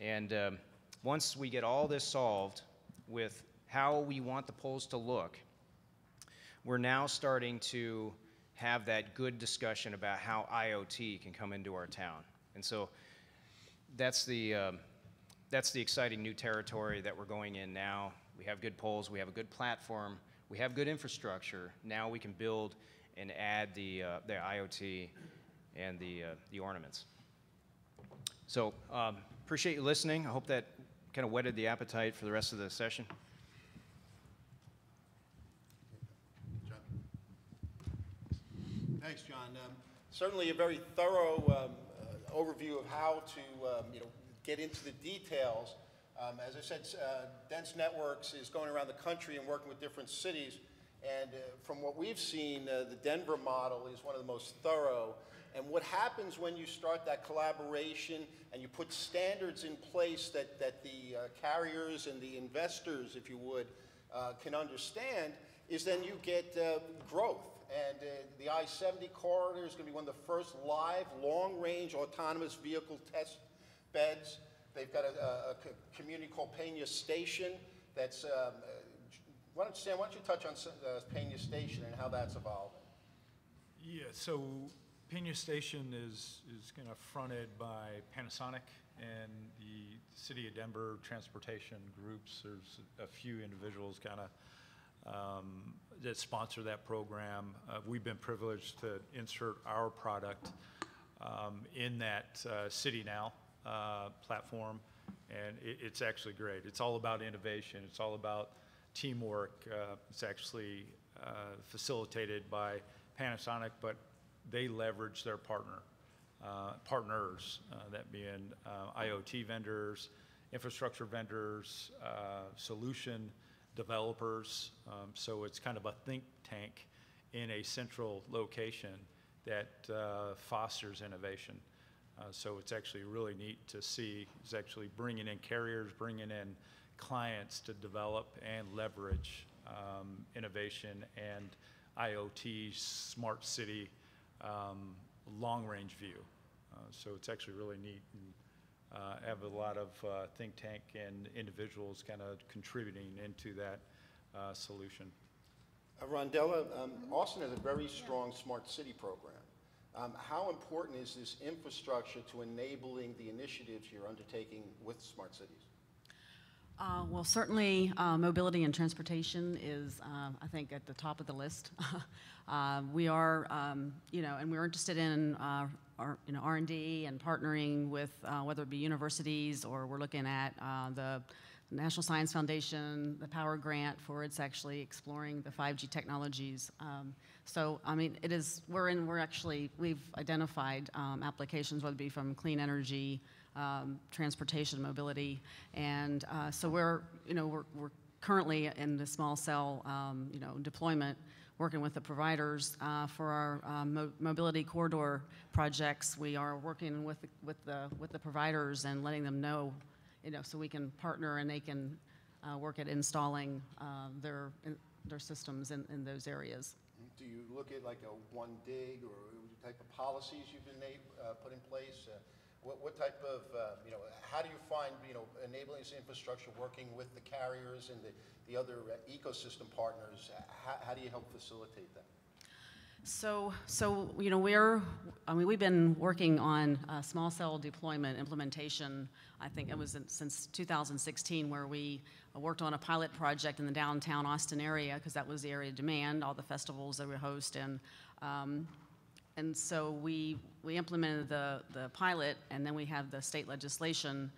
And once we get all this solved with how we want the poles to look, we're now starting to have that good discussion about how IoT can come into our town. And so that's the exciting new territory that we're going in now. We have good poles, we have a good platform, we have good infrastructure. Now we can build and add the IoT and the ornaments. So appreciate you listening. I hope that kind of whetted the appetite for the rest of the session. John. Thanks, John. Certainly a very thorough overview of how to get into the details. As I said, Dense Networks is going around the country and working with different cities. And from what we've seen, the Denver model is one of the most thorough. And what happens when you start that collaboration and you put standards in place that the carriers and the investors, if you would, can understand, is then you get growth. And the I-70 corridor is going to be one of the first live, long-range autonomous vehicle test beds. They've got a community called Peña Station that's Stan, why don't you touch on Pena Station and how that's evolving? Yeah, so Pena Station is kind of fronted by Panasonic and the City of Denver transportation groups. There's a few individuals kind of that sponsor that program. We've been privileged to insert our product in that City Now platform, and it's actually great. It's all about innovation. It's all about teamwork. It's actually facilitated by Panasonic, but they leverage their partners, that being IoT vendors, infrastructure vendors, solution developers. So it's kind of a think tank in a central location that fosters innovation. So it's actually really neat to see. It's actually bringing in carriers, bringing in clients to develop and leverage innovation and IoT, smart city, long-range view. So it's actually really neat, and have a lot of think tank and individuals kind of contributing into that solution. Rondella, Austin has a very strong smart city program. How important is this infrastructure to enabling the initiatives you're undertaking with smart cities? Well, certainly mobility and transportation is, I think, at the top of the list. We are, and we're interested in R&D and partnering with whether it be universities, or we're looking at the National Science Foundation, the Power Grant for it's actually exploring the 5G technologies. So, I mean, we've identified applications, whether it be from clean energy, transportation, mobility, and so we're currently in the small cell, deployment, working with the providers for our mobility corridor projects. We are working with the providers and letting them know, so we can partner and they can work at installing their systems in those areas. Do you look at like a one dig or type of policies you've been put in place? What type of, how do you find, enabling this infrastructure, working with the carriers and the other ecosystem partners? How do you help facilitate that? So we've been working on small cell deployment implementation. I think it was since 2016 where we worked on a pilot project in the downtown Austin area, because that was the area of demand, all the festivals that we host, and so we implemented the pilot, and then we have the state legislation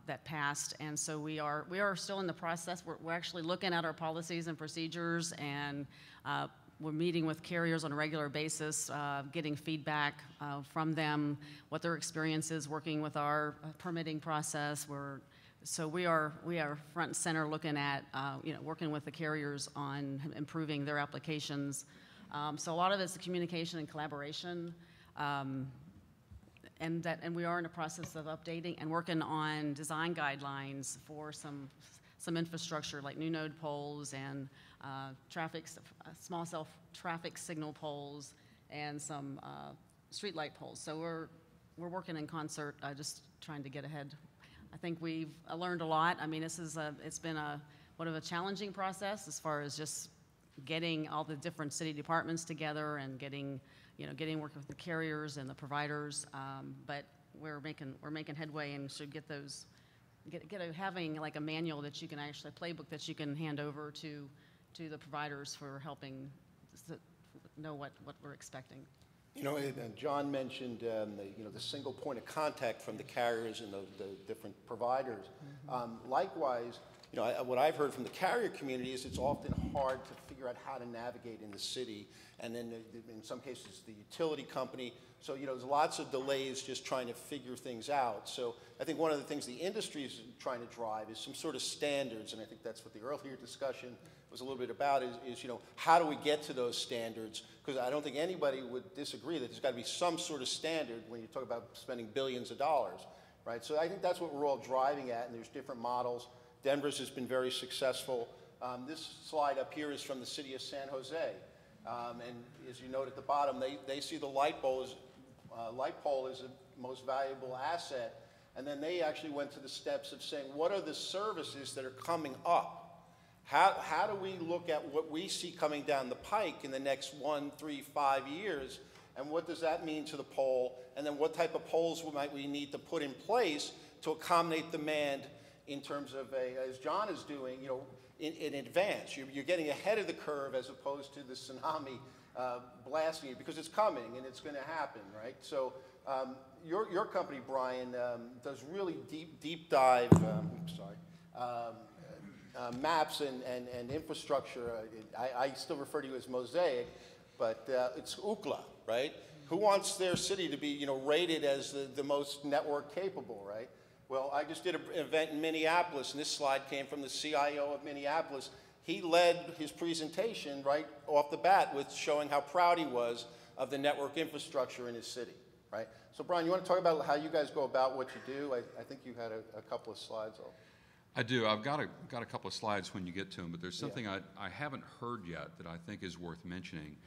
that passed, and so we are still in the process. We're actually looking at our policies and procedures, and we're meeting with carriers on a regular basis, getting feedback from them, what their experience is working with our permitting process. So we are front and center looking at working with the carriers on improving their applications. So a lot of it's the communication and collaboration, and we are in the process of updating and working on design guidelines for some infrastructure like new node poles and small cell traffic signal poles and some street light poles. So we're working in concert, just trying to get ahead. I think we've learned a lot. I mean, it's been one of a challenging process as far as just getting all the different city departments together and getting working with the carriers and the providers. But we're making headway, and should get those. Having like a manual that you can actually, a playbook that you can hand over to the providers for helping know what we're expecting. And John mentioned the single point of contact from the carriers and the different providers. Mm-hmm. Likewise, what I've heard from the carrier community is it's often hard to figure out how to navigate in the city, and then in some cases the utility company. So there's lots of delays just trying to figure things out. So I think one of the things the industry is trying to drive is some sort of standards, and I think that's what the earlier discussion was a little bit about. Is how do we get to those standards? Because I don't think anybody would disagree that there's got to be some sort of standard when you talk about spending billions of dollars, right? So I think that's what we're all driving at, and there's different models. Denver's has been very successful. This slide up here is from the city of San Jose. And as you note at the bottom, they see the light pole as the most valuable asset. And then they actually went to the steps of saying, what are the services that are coming up? How do we look at what we see coming down the pike in the next 1, 3, 5 years, and what does that mean to the pole? And then what type of poles might we need to put in place to accommodate demand in terms of, as John is doing, you know, in advance. You're getting ahead of the curve as opposed to the tsunami blasting you, because it's coming and it's going to happen, right? So your company, Brian, does really deep dive, maps and infrastructure. I still refer to you as Mosaic, but it's UCLA, right? Who wants their city to be, you know, rated as the most network capable, right? Well, I just did an event in Minneapolis, and this slide came from the CIO of Minneapolis. He led his presentation right off the bat with showing how proud he was of the network infrastructure in his city, right? So, Brian, you want to talk about how you guys go about what you do? I think you had a couple of slides. I do. I've got a couple of slides when you get to them, but there's something I haven't heard yet that I think is worth mentioning.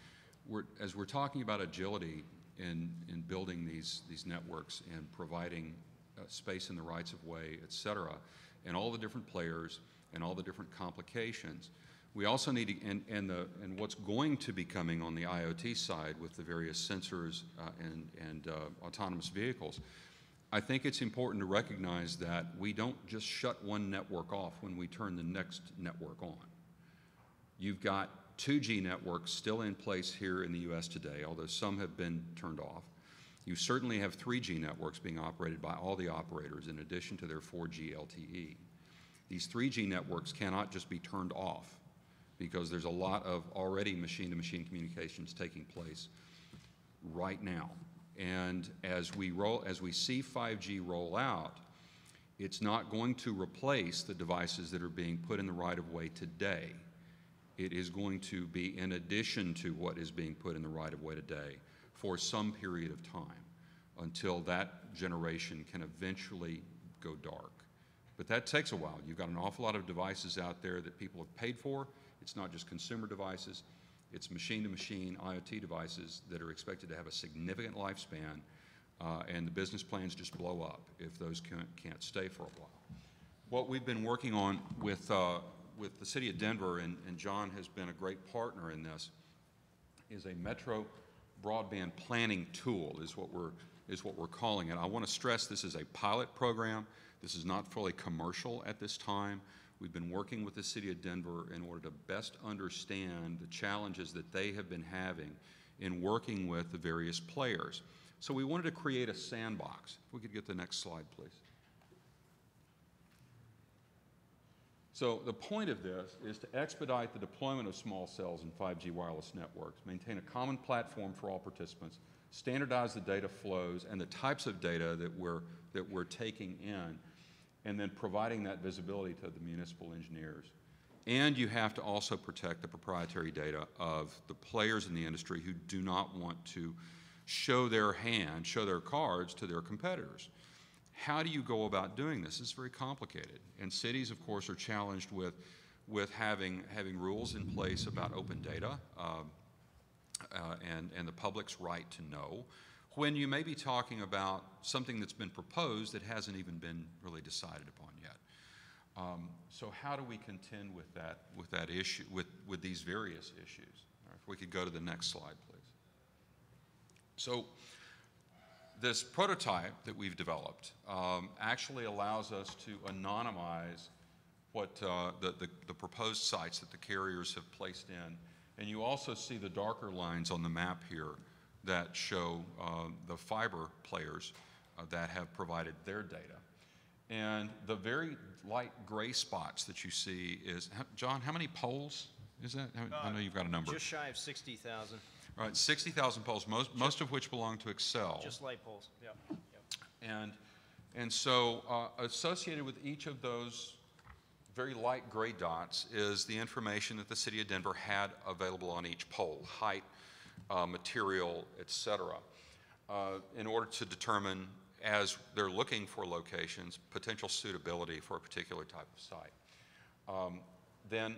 As we're talking about agility in building these networks and providing space in the rights of way, et cetera, and all the different players and all the different complications, we also need to, and what's going to be coming on the IoT side with the various sensors and autonomous vehicles, I think it's important to recognize that we don't just shut one network off when we turn the next network on. You've got 2G networks still in place here in the US today, although some have been turned off. You certainly have 3G networks being operated by all the operators in addition to their 4G LTE. These 3G networks cannot just be turned off because there's a lot of already machine-to-machine communications taking place right now. And as we see 5G roll out, it's not going to replace the devices that are being put in the right-of-way today. It is going to be in addition to what is being put in the right-of-way today for some period of time until that generation can eventually go dark. But that takes a while. You've got an awful lot of devices out there that people have paid for. It's not just consumer devices. It's machine-to-machine IoT devices that are expected to have a significant lifespan, and the business plans just blow up if those can't stay for a while. What we've been working on with the city of Denver, and John has been a great partner in this, is a metro broadband planning tool is what we're calling it. I want to stress this is a pilot program. This is not fully commercial at this time. We've been working with the city of Denver in order to best understand the challenges that they have been having in working with the various players. So we wanted to create a sandbox. If we could get the next slide, please. So the point of this is to expedite the deployment of small cells and 5G wireless networks, maintain a common platform for all participants, standardize the data flows and the types of data that we're taking in, and then providing that visibility to the municipal engineers. And you have to also protect the proprietary data of the players in the industry who do not want to show their hand, show their cards to their competitors. How do you go about doing this? It's very complicated. And cities, of course, are challenged with having rules in place about open data and the public's right to know, when you may be talking about something that's been proposed that hasn't even been really decided upon yet. So how do we contend with that issue, with these various issues? All right, if we could go to the next slide, please. So this prototype that we've developed actually allows us to anonymize what the proposed sites that the carriers have placed in. And you also see the darker lines on the map here that show the fiber players that have provided their data. And the very light gray spots that you see is, John, how many poles is that? I know you've got a number. Just shy of 60,000. All right, 60,000 poles, most of which belong to Excel. Just light poles, yeah. And so associated with each of those very light gray dots is the information that the city of Denver had available on each pole, height, material, et cetera, in order to determine, as they're looking for locations, potential suitability for a particular type of site. Then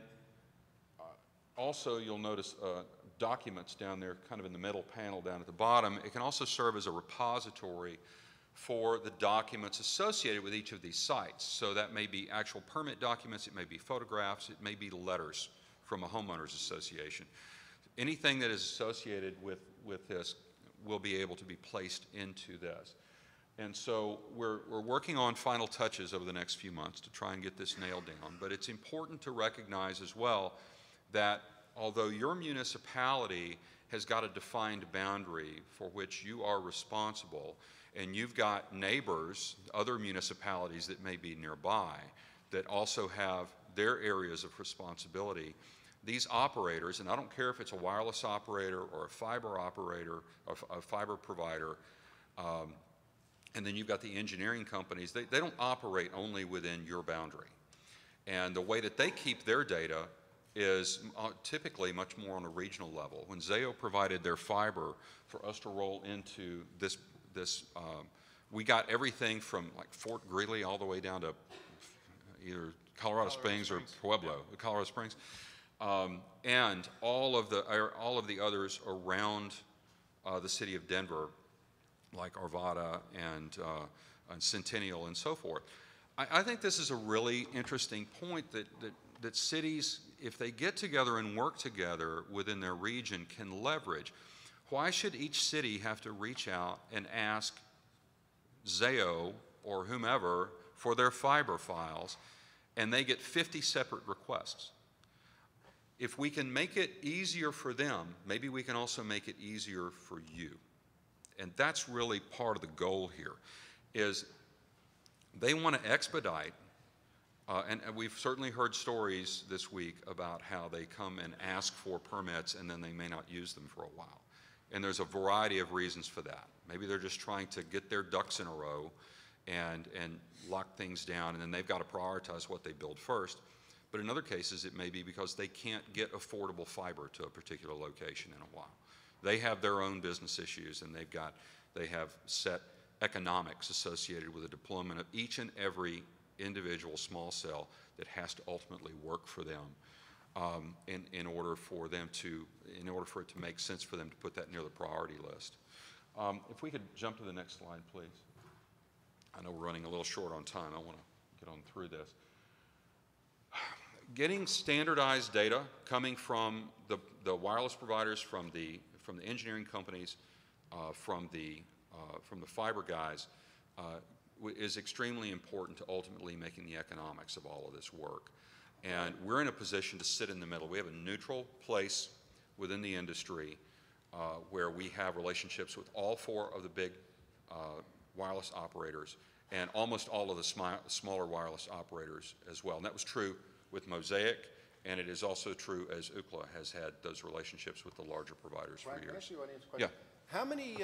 also you'll notice documents down there kind of in the middle panel down at the bottom. It can also serve as a repository for the documents associated with each of these sites. So that may be actual permit documents, it may be photographs, it may be letters from a homeowners association. Anything that is associated with this will be able to be placed into this. And so we're working on final touches over the next few months to try and get this nailed down. But it's important to recognize as well that although your municipality has got a defined boundary for which you are responsible, and you've got neighbors, other municipalities that may be nearby, that also have their areas of responsibility, these operators, and I don't care if it's a wireless operator or a fiber operator, or a fiber provider, and then you've got the engineering companies, they don't operate only within your boundary. And the way that they keep their data is typically much more on a regional level. When Zayo provided their fiber for us to roll into this, we got everything from like Fort Greeley all the way down to either Colorado Springs or Pueblo, Colorado Springs, and all of the others around the city of Denver, like Arvada and Centennial and so forth. I think this is a really interesting point that cities, if they get together and work together within their region, can leverage. Why should each city have to reach out and ask Zayo or whomever for their fiber files, and they get 50 separate requests? If we can make it easier for them, maybe we can also make it easier for you. And that's really part of the goal here, is they want to expedite, and we've certainly heard stories this week about how they come and ask for permits and then they may not use them for a while. And there's a variety of reasons for that. Maybe they're just trying to get their ducks in a row and lock things down, and then they've got to prioritize what they build first. But in other cases, it may be because they can't get affordable fiber to a particular location in a while. They have their own business issues, and they have set economics associated with the deployment of each and every individual small cell that has to ultimately work for them in order for it to make sense for them to put that near the priority list. If we could jump to the next slide, please. I know we're running a little short on time. I want to get on through this. Getting standardized data coming from the wireless providers, from the engineering companies, from the fiber guys, is extremely important to ultimately making the economics of all of this work. And we're in a position to sit in the middle. We have a neutral place within the industry where we have relationships with all four of the big wireless operators and almost all of the smaller wireless operators as well. And that was true with Mosaic, and it is also true as Ookla has had those relationships with the larger providers for Brian, can I years. ask you an audience question? Yeah. How many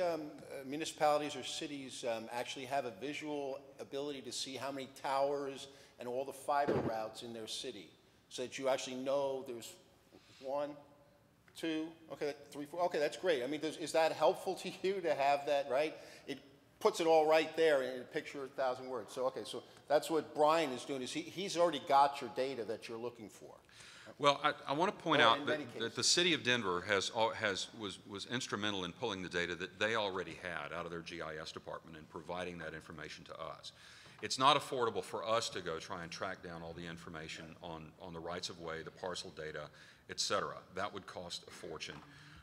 municipalities or cities actually have a visual ability to see how many towers and all the fiber routes in their city, so that you actually know there's 1, 2, okay, 3, 4, okay, that's great. I mean, is that helpful to you to have that, right? It puts it all right there in a picture, 1,000 words. So, okay, so that's what Brian is doing, is he's already got your data that you're looking for. Well, I want to point out that the city of Denver was instrumental in pulling the data that they already had out of their GIS department and providing that information to us. It's not affordable for us to go try and track down all the information on the rights of way, the parcel data, et cetera. That would cost a fortune.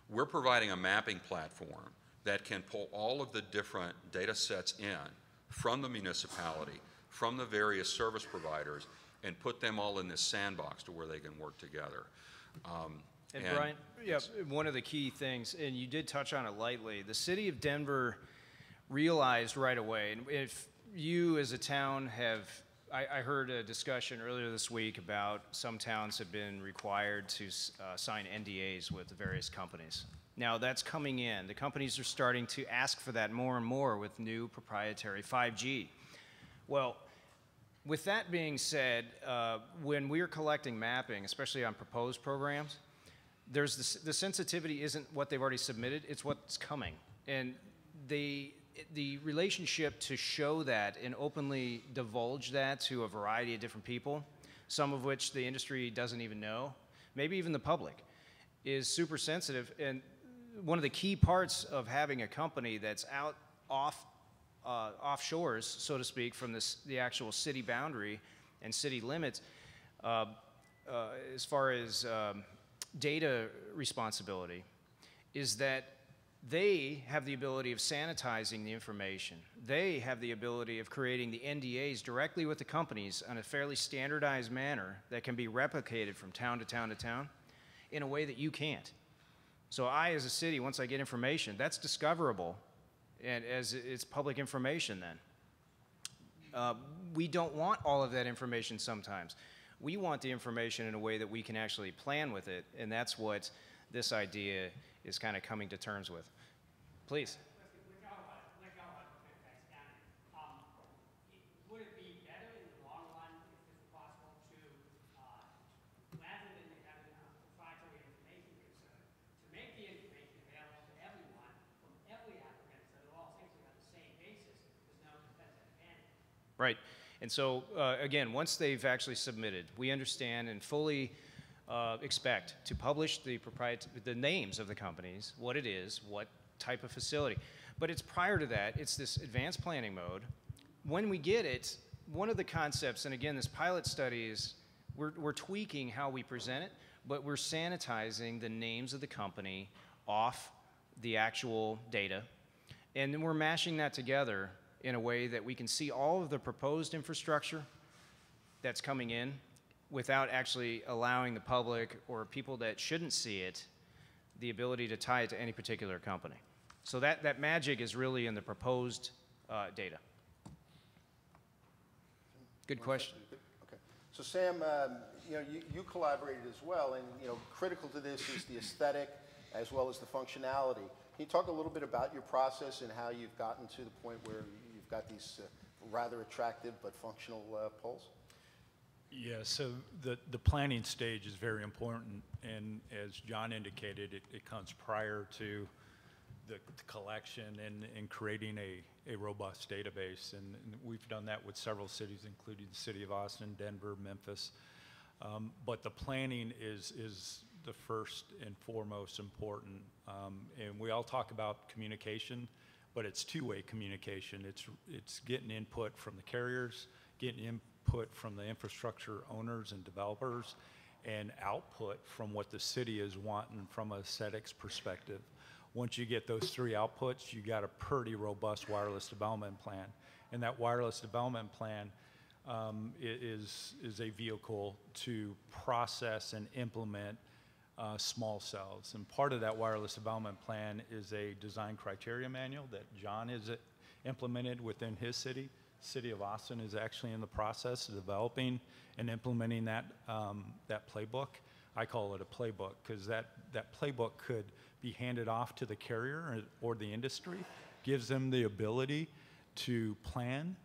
We're providing a mapping platform that can pull all of the different data sets in from the municipality, from the various service providers, and put them all in this sandbox to where they can work together. And Brian, yeah, one of the key things, and you did touch on it lightly, the city of Denver realized right away, and if you as a town have, I heard a discussion earlier this week about some towns have been required to sign NDAs with the various companies. Now that's coming in. The companies are starting to ask for that more and more with new proprietary 5G. Well, with that being said, when we're collecting mapping, especially on proposed programs, there's the sensitivity isn't what they've already submitted, it's what's coming. And the relationship to show that and openly divulge that to a variety of different people, some of which the industry doesn't even know, maybe even the public, is super sensitive. And one of the key parts of having a company that's out off offshores, so to speak, from the actual city boundary and city limits, as far as data responsibility, is that they have the ability of sanitizing the information. They have the ability of creating the NDAs directly with the companies in a fairly standardized manner that can be replicated from town to town to town in a way that you can't. So I, as a city, once I get information, that's discoverable, and as it's public information then. We don't want all of that information sometimes. We want the information in a way that we can actually plan with it, and that's what this idea is kind of coming to terms with. Please. Would it be better in the long run, if it's possible, to, rather than having proprietary information concern, to make the information available to everyone from every applicant, so they're all essentially on the same basis, there's no competitive advantage? Right. And so, again, once they've actually submitted, we understand and fully expect to publish the names of the companies, what it is, what type of facility. But it's prior to that, it's this advanced planning mode. When we get it, one of the concepts, and again, this pilot study is, we're tweaking how we present it, but we're sanitizing the names of the company off the actual data. And then we're mashing that together in a way that we can see all of the proposed infrastructure that's coming in without actually allowing the public or people that shouldn't see it the ability to tie it to any particular company. So that magic is really in the proposed data. Good question. Okay. So Sam, you collaborated as well, and critical to this is the aesthetic as well as the functionality. Can you talk a little bit about your process and how you've gotten to the point where you've got these rather attractive but functional poles? Yeah, so the planning stage is very important, and as John indicated, it comes prior to the collection and creating a robust database, and we've done that with several cities, including the city of Austin, Denver, Memphis. But the planning is the first and foremost important, and we all talk about communication, but it's two-way communication. It's getting input from the carriers, getting input from the infrastructure owners and developers, and output from what the city is wanting from an aesthetics perspective. Once you get those three outputs, you got a pretty robust wireless development plan. And that wireless development plan is a vehicle to process and implement small cells. And part of that wireless development plan is a design criteria manual that John has implemented within his city. City of Austin is actually in the process of developing and implementing that playbook. I call it a playbook because that playbook could be handed off to the carrier or the industry, gives them the ability to plan,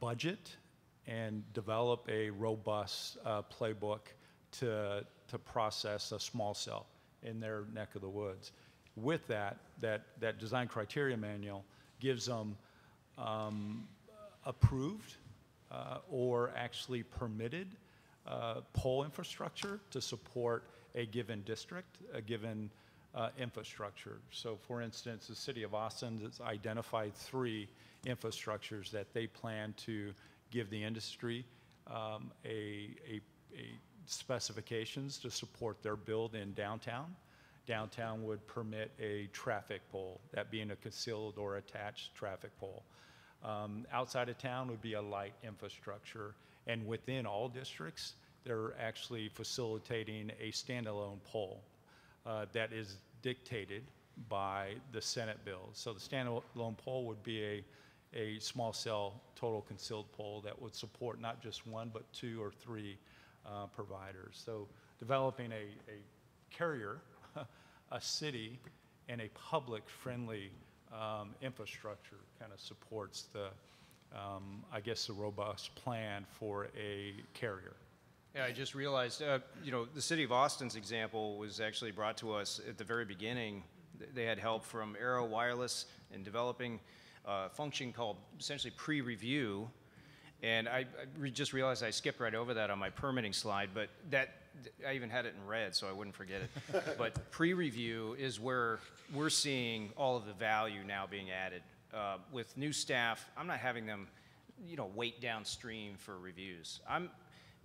budget, and develop a robust playbook to process a small cell in their neck of the woods. With that design criteria manual gives them approved or actually permitted pole infrastructure to support a given district, a given infrastructure. So for instance, the city of Austin has identified 3 infrastructures that they plan to give the industry a specifications to support their build in downtown. Downtown would permit a traffic pole, that being a concealed or attached traffic pole. Outside of town would be a light infrastructure, and within all districts, they're actually facilitating a standalone pole that is dictated by the Senate bill. So the standalone pole would be a small cell total concealed pole that would support not just 1, but 2 or 3 providers. So developing a carrier, a city, and a public-friendly infrastructure kind of supports the, I guess, the robust plan for a carrier. Yeah, I just realized, the city of Austin's example was actually brought to us at the very beginning. They had help from Arrow Wireless in developing a function called essentially pre-review. And I just realized I skipped right over that on my permitting slide, but I even had it in red so I wouldn't forget it. But pre-review is where we're seeing all of the value now being added with new staff, I'm not having them, wait downstream for reviews. I'm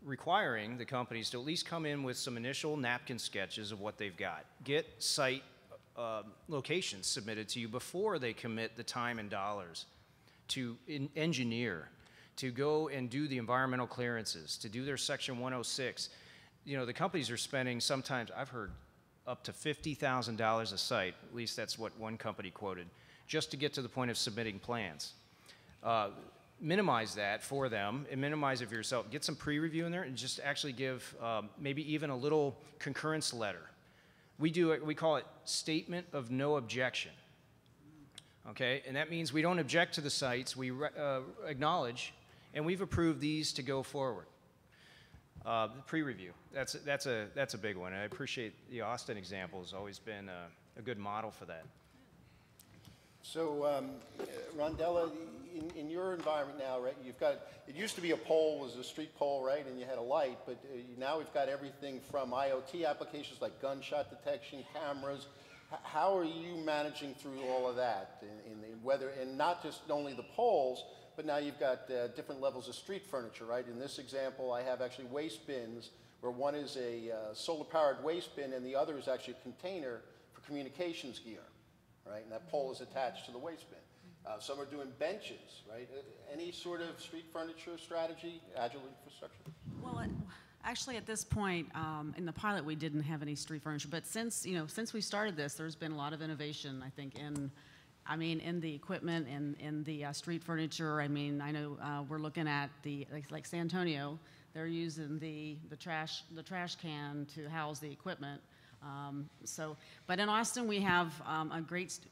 requiring the companies to at least come in with some initial napkin sketches of what they've got. Get site locations submitted to you before they commit the time and dollars to engineer, to go and do the environmental clearances, to do their Section 106. The companies are spending sometimes, I've heard, up to $50,000 a site, at least that's what one company quoted, just to get to the point of submitting plans. Minimize that for them and minimize it for yourself. Get some pre-review in there and just actually give maybe even a little concurrence letter. We call it statement of no objection. Okay, and that means we don't object to the sites, we acknowledge, and we've approved these to go forward. Pre-review, that's a big one. And I appreciate the Austin example has always been a good model for that. So, Rondella, in your environment now, right, it used to be a pole was a street pole, right, and you had a light, but now we've got everything from IoT applications like gunshot detection, cameras. How are you managing through all of that in the weather, and not just only the poles, but now you've got different levels of street furniture, right? In this example, I have actually waste bins, where one is a solar-powered waste bin and the other is actually a container for communications gear, right? And that pole is attached to the waste bin. Some are doing benches, right? Any sort of street furniture strategy, agile infrastructure? Well, actually, at this point, in the pilot, we didn't have any street furniture. But since we started this, there's been a lot of innovation, I think, in the equipment and in the street furniture. I know we're looking at like San Antonio. They're using the trash can to house the equipment. But in Austin, we have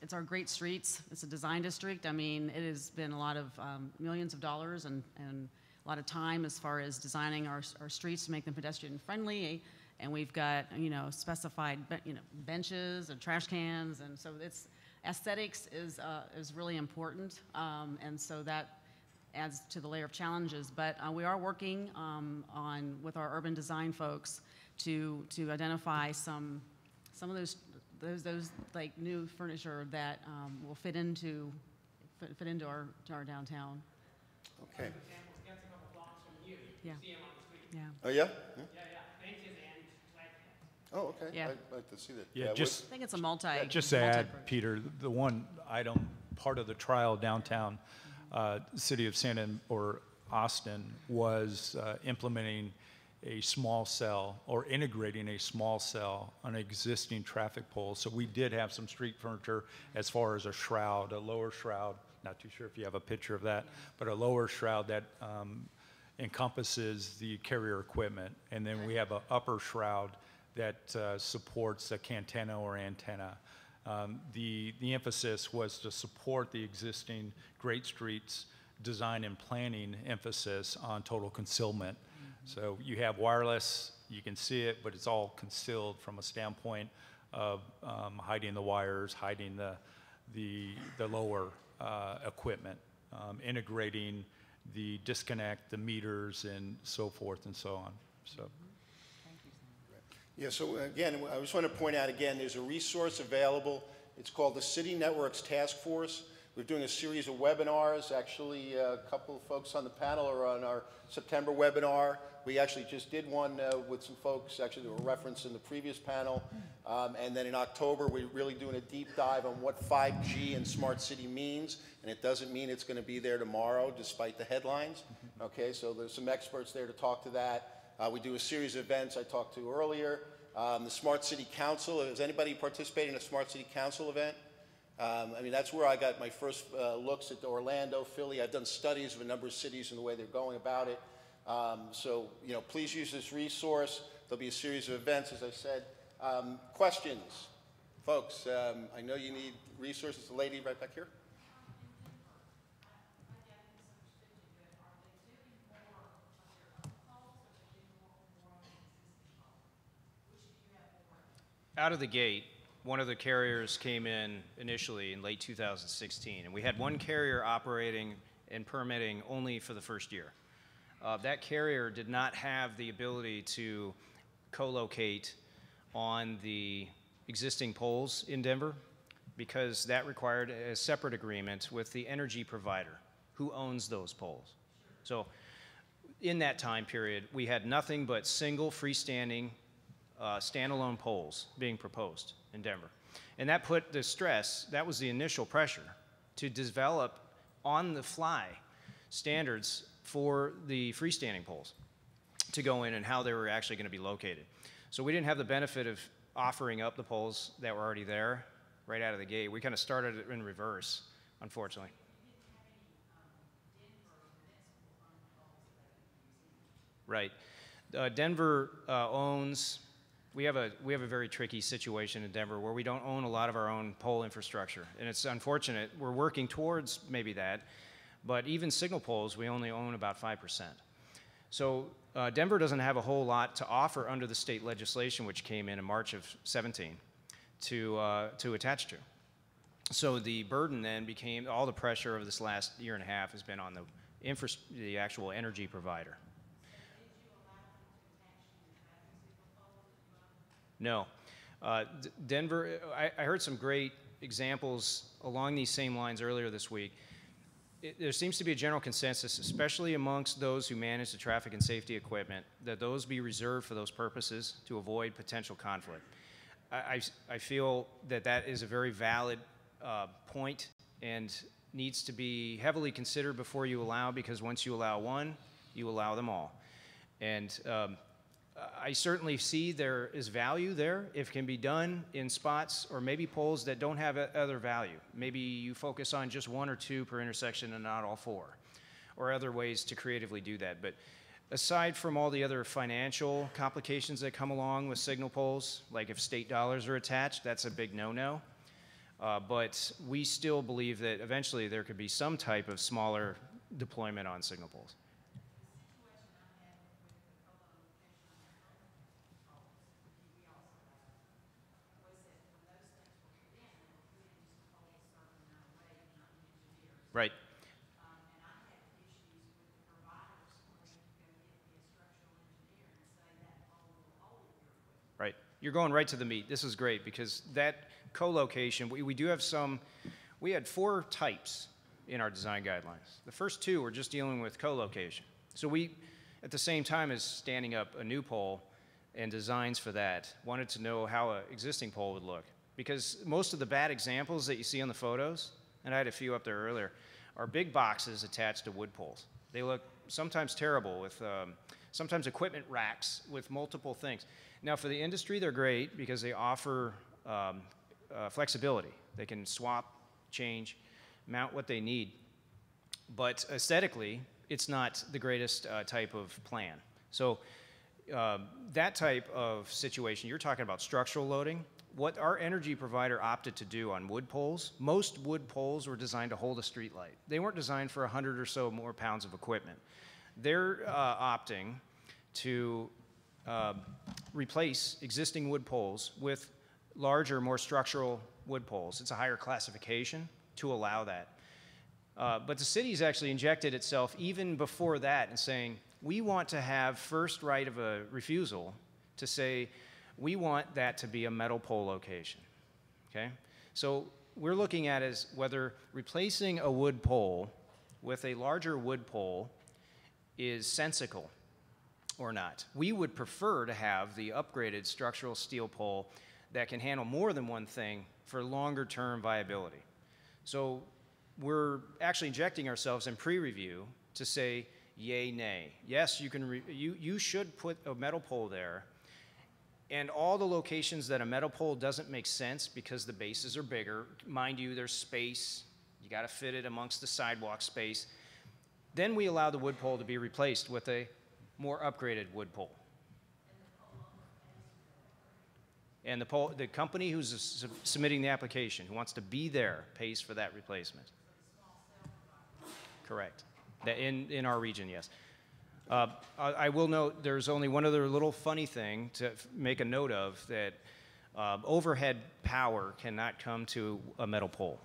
it's our great streets. It's a design district. It has been a lot of millions of dollars and a lot of time as far as designing our streets to make them pedestrian friendly. And we've got, specified, benches and trash cans. And so aesthetics is really important. And so that adds to the layer of challenges. But we are working with our urban design folks to identify some of those like new furniture that will fit into our downtown. Okay. That's a couple blocks from you. Yeah. See them on the street. Yeah. Oh yeah. Yeah, benches and flag cans. Oh, okay. Yeah. I'd like to see that. Yeah, I think it's a just to add, Peter, the one item, part of the trial downtown, city of Austin was implementing a small cell or integrating a small cell on existing traffic poles. So we did have some street furniture as far as a shroud, a lower shroud. Not too sure if you have a picture of that, but a lower shroud that encompasses the carrier equipment. And then we have an upper shroud that supports a cantena or antenna. The emphasis was to support the existing Great Streets design and planning emphasis on total concealment. So you have wireless, you can see it, but it's all concealed from a standpoint of hiding the wires, hiding the lower equipment, integrating the disconnect, the meters, and so forth and so on. So. Yeah, so again, I just want to point out again, there's a resource available. It's called the City Networks Task Force. We're doing a series of webinars. Actually, a couple of folks on the panel are on our September webinar. We actually just did one with some folks actually that were referenced in the previous panel. And then in October, we're really doing a deep dive on what 5G and smart city means. And it doesn't mean it's going to be there tomorrow, despite the headlines. Okay, so there's some experts there to talk to that. We do a series of events I talked to earlier. The Smart City Council. Has anybody participated in a Smart City Council event? That's where I got my first looks at Orlando, Philly. I've done studies of a number of cities and the way they're going about it. So, please use this resource. There'll be a series of events, as I said. Questions? Folks, I know you need resources. The lady right back here. Out of the gate, one of the carriers came in initially in late 2016, and we had one carrier operating and permitting only for the first year. That carrier did not have the ability to co-locate on the existing poles in Denver. because that required a separate agreement with the energy provider who owns those poles. So in that time period, we had nothing but single freestanding standalone poles being proposed in Denver. And that put the stress, that was the initial pressure to develop on the fly standards for the freestanding poles to go in and how they were actually going to be located. So we didn't have the benefit of offering up the poles that were already there right out of the gate. We kind of started it in reverse, unfortunately. Right. Denver owns, we have a very tricky situation in Denver where we don't own a lot of our own pole infrastructure. And it's unfortunate. We're working towards maybe that. But even signal poles, we only own about 5%. So Denver doesn't have a whole lot to offer under the state legislation, which came in March of 17, to attach to. So the burden then became, all the pressure of this last year and a half has been on the actual energy provider. No. Denver, I heard some great examples along these same lines earlier this week. There seems to be a general consensus, especially amongst those who manage the traffic and safety equipment, that those be reserved for those purposes to avoid potential conflict. I feel that that is a very valid point and needs to be heavily considered before you allow, because once you allow one, you allow them all. And I certainly see there is value there if it can be done in spots or maybe poles that don't have other value. Maybe you focus on just one or two per intersection and not all four, or other ways to creatively do that. But aside from all the other financial complications that come along with signal poles, like if state dollars are attached, that's a big no-no. But we still believe that eventually there could be some type of smaller deployment on signal poles. Right. Right. You're going right to the meat. This is great because that co-location, we do have some, we had 4 types in our design guidelines. The first 2 were just dealing with co-location. So we, at the same time as standing up a new pole and designs for that, wanted to know how an existing pole would look. Because most of the bad examples that you see on the photos, and I had a few up there earlier, are big boxes attached to wood poles. They look sometimes terrible with sometimes equipment racks with multiple things. Now for the industry, they're great because they offer flexibility. They can swap, change, mount what they need. But aesthetically, it's not the greatest type of plan. So that type of situation, you're talking about structural loading. What our energy provider opted to do on wood poles, most wood poles were designed to hold a street light. They weren't designed for 100 or so more pounds of equipment. They're opting to replace existing wood poles with larger, more structural wood poles. It's a higher classification to allow that. But the city's actually injected itself even before that and saying, we want to have first right of a refusal to say, we want that to be a metal pole location, okay? So we're looking at is whether replacing a wood pole with a larger wood pole is sensical or not. We would prefer to have the upgraded structural steel pole that can handle more than one thing for longer term viability. So we're actually injecting ourselves in pre-review to say yay, nay. Yes, you should put a metal pole there. And all the locations that a metal pole doesn't make sense because the bases are bigger, mind you, there's space, you got to fit it amongst the sidewalk space, then we allow the wood pole to be replaced with a more upgraded wood pole. And the company who's submitting the application, who wants to be there, pays for that replacement. Correct. In our region, yes. I will note there's only one other little funny thing to make a note of, that overhead power cannot come to a metal pole,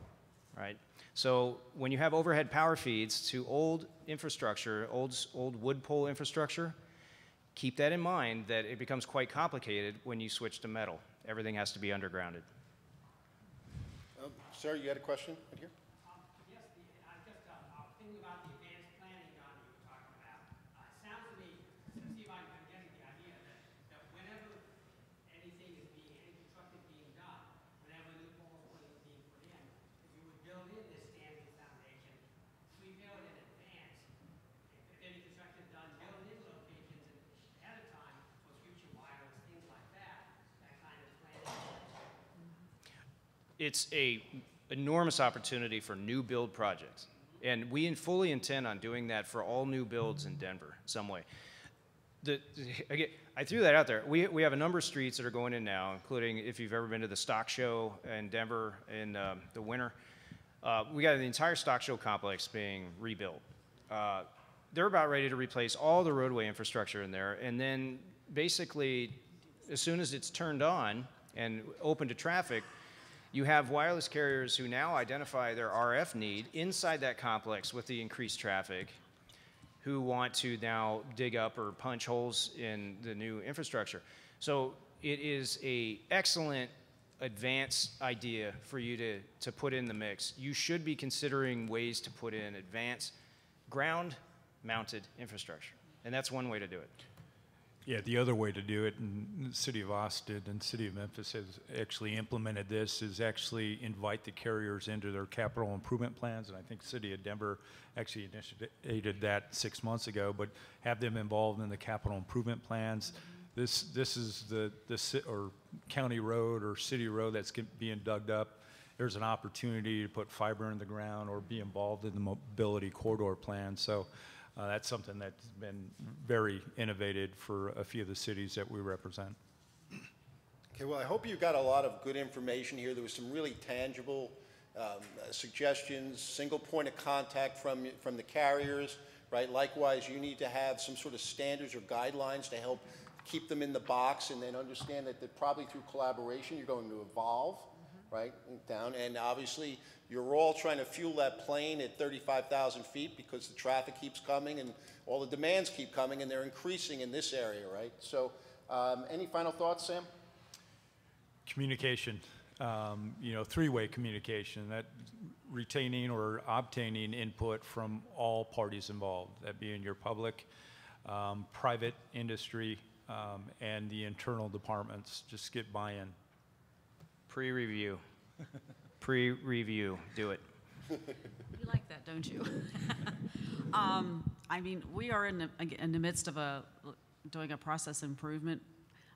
right? So when you have overhead power feeds to old infrastructure, old wood pole infrastructure, keep that in mind that it becomes quite complicated when you switch to metal. Everything has to be undergrounded. Sir, you had a question right here? Yes, I just thinking about the advanced planning, John, you were talking about. It sounds to me, see if I'm getting the idea that whenever anything is being, any construction being done, whenever new poles is being put in, if you would build in this standing foundation, pre-build in advance. If any construction is done, build in locations ahead of time for future wireless, things like that. That kind of planning. It's a enormous opportunity for new build projects. And we fully intend on doing that for all new builds in Denver some way. Again, I threw that out there. We have a number of streets that are going in now, including if you've ever been to the stock show in Denver in the winter. We got the entire stock show complex being rebuilt. They're about ready to replace all the roadway infrastructure in there. And then basically, as soon as it's turned on and open to traffic, you have wireless carriers who now identify their RF need inside that complex with the increased traffic, who want to now dig up or punch holes in the new infrastructure. So it is an excellent advanced idea for you to put in the mix. You should be considering ways to put in advanced ground-mounted infrastructure, and that's one way to do it. Yeah, the other way to do it, and the City of Austin and City of Memphis has actually implemented this, is actually invite the carriers into their capital improvement plans. And I think City of Denver actually initiated that 6 months ago, but have them involved in the capital improvement plans. This is the or county road or city road that's being dug up. There's an opportunity to put fiber in the ground or be involved in the mobility corridor plan. So that's something that's been very innovative for a few of the cities that we represent. Okay, well, I hope you got a lot of good information here. There was some really tangible suggestions, single point of contact from the carriers, right? Likewise, you need to have some sort of standards or guidelines to help keep them in the box, and then understand that probably through collaboration you're going to evolve, right, down. And obviously, you're all trying to fuel that plane at 35,000 feet because the traffic keeps coming and all the demands keep coming, and they're increasing in this area, right? So any final thoughts, Sam? Communication, three-way communication, that retaining or obtaining input from all parties involved, that being your public, private industry, and the internal departments. Just get buy-in. Pre-review. Pre-review. Do it. You like that, don't you? I mean, we are in the midst of doing a process improvement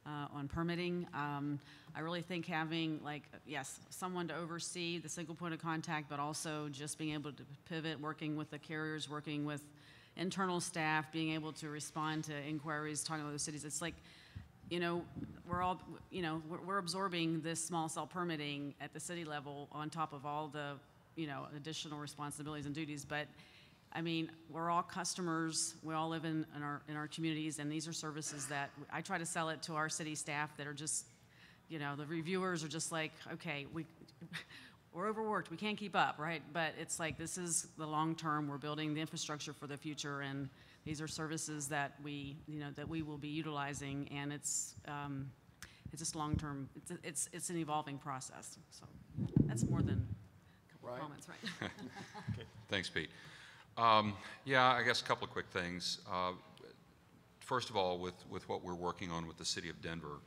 on permitting. I really think having, someone to oversee the single point of contact, but also just being able to pivot, working with the carriers, working with internal staff, being able to respond to inquiries, talking to other cities. It's like, we're absorbing this small cell permitting at the city level on top of all the, additional responsibilities and duties. But I mean, we're all customers. We all live in our communities, and these are services that I try to sell it to our city staff that are just, the reviewers are just like, okay, we're overworked, we can't keep up, right? But it's like, this is the long term. We're building the infrastructure for the future, and these are services that we will be utilizing, and it's just long term. It's an evolving process. So that's more than a couple of comments, right? Okay. Thanks, Pete. I guess a couple of quick things. First of all, with what we're working on with the City of Denver,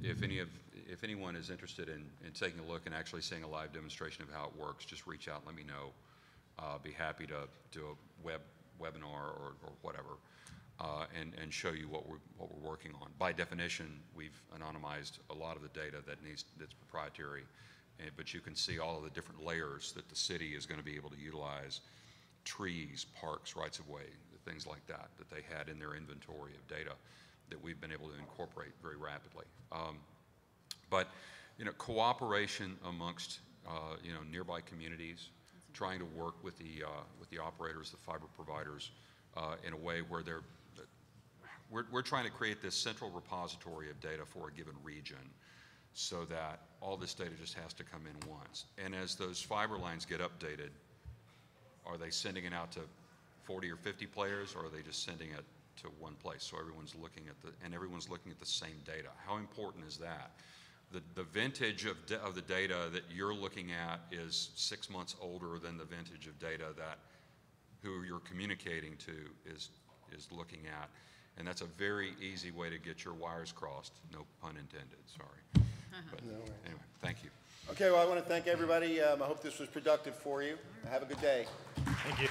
if anyone is interested in taking a look and actually seeing a live demonstration of how it works, just reach out and let me know. Be happy to do a webinar or whatever, and show you what we're working on. By definition, we've anonymized a lot of the data that's proprietary, but you can see all of the different layers that the city is going to be able to utilize: trees, parks, rights of way, things like that they had in their inventory of data that we've been able to incorporate very rapidly. But cooperation amongst nearby communities, trying to work with the operators, the fiber providers, in a way where we're trying to create this central repository of data for a given region, so that all this data just has to come in once. And as those fiber lines get updated, are they sending it out to 40 or 50 players, or are they just sending it to one place so everyone's looking at the same data? How important is that? the vintage of the data that you're looking at is 6 months older than the vintage of data that who you're communicating to is looking at. And that's a very easy way to get your wires crossed. No pun intended, sorry. But anyway, thank you. Okay, well, I want to thank everybody. I hope this was productive for you. Have a good day. Thank you.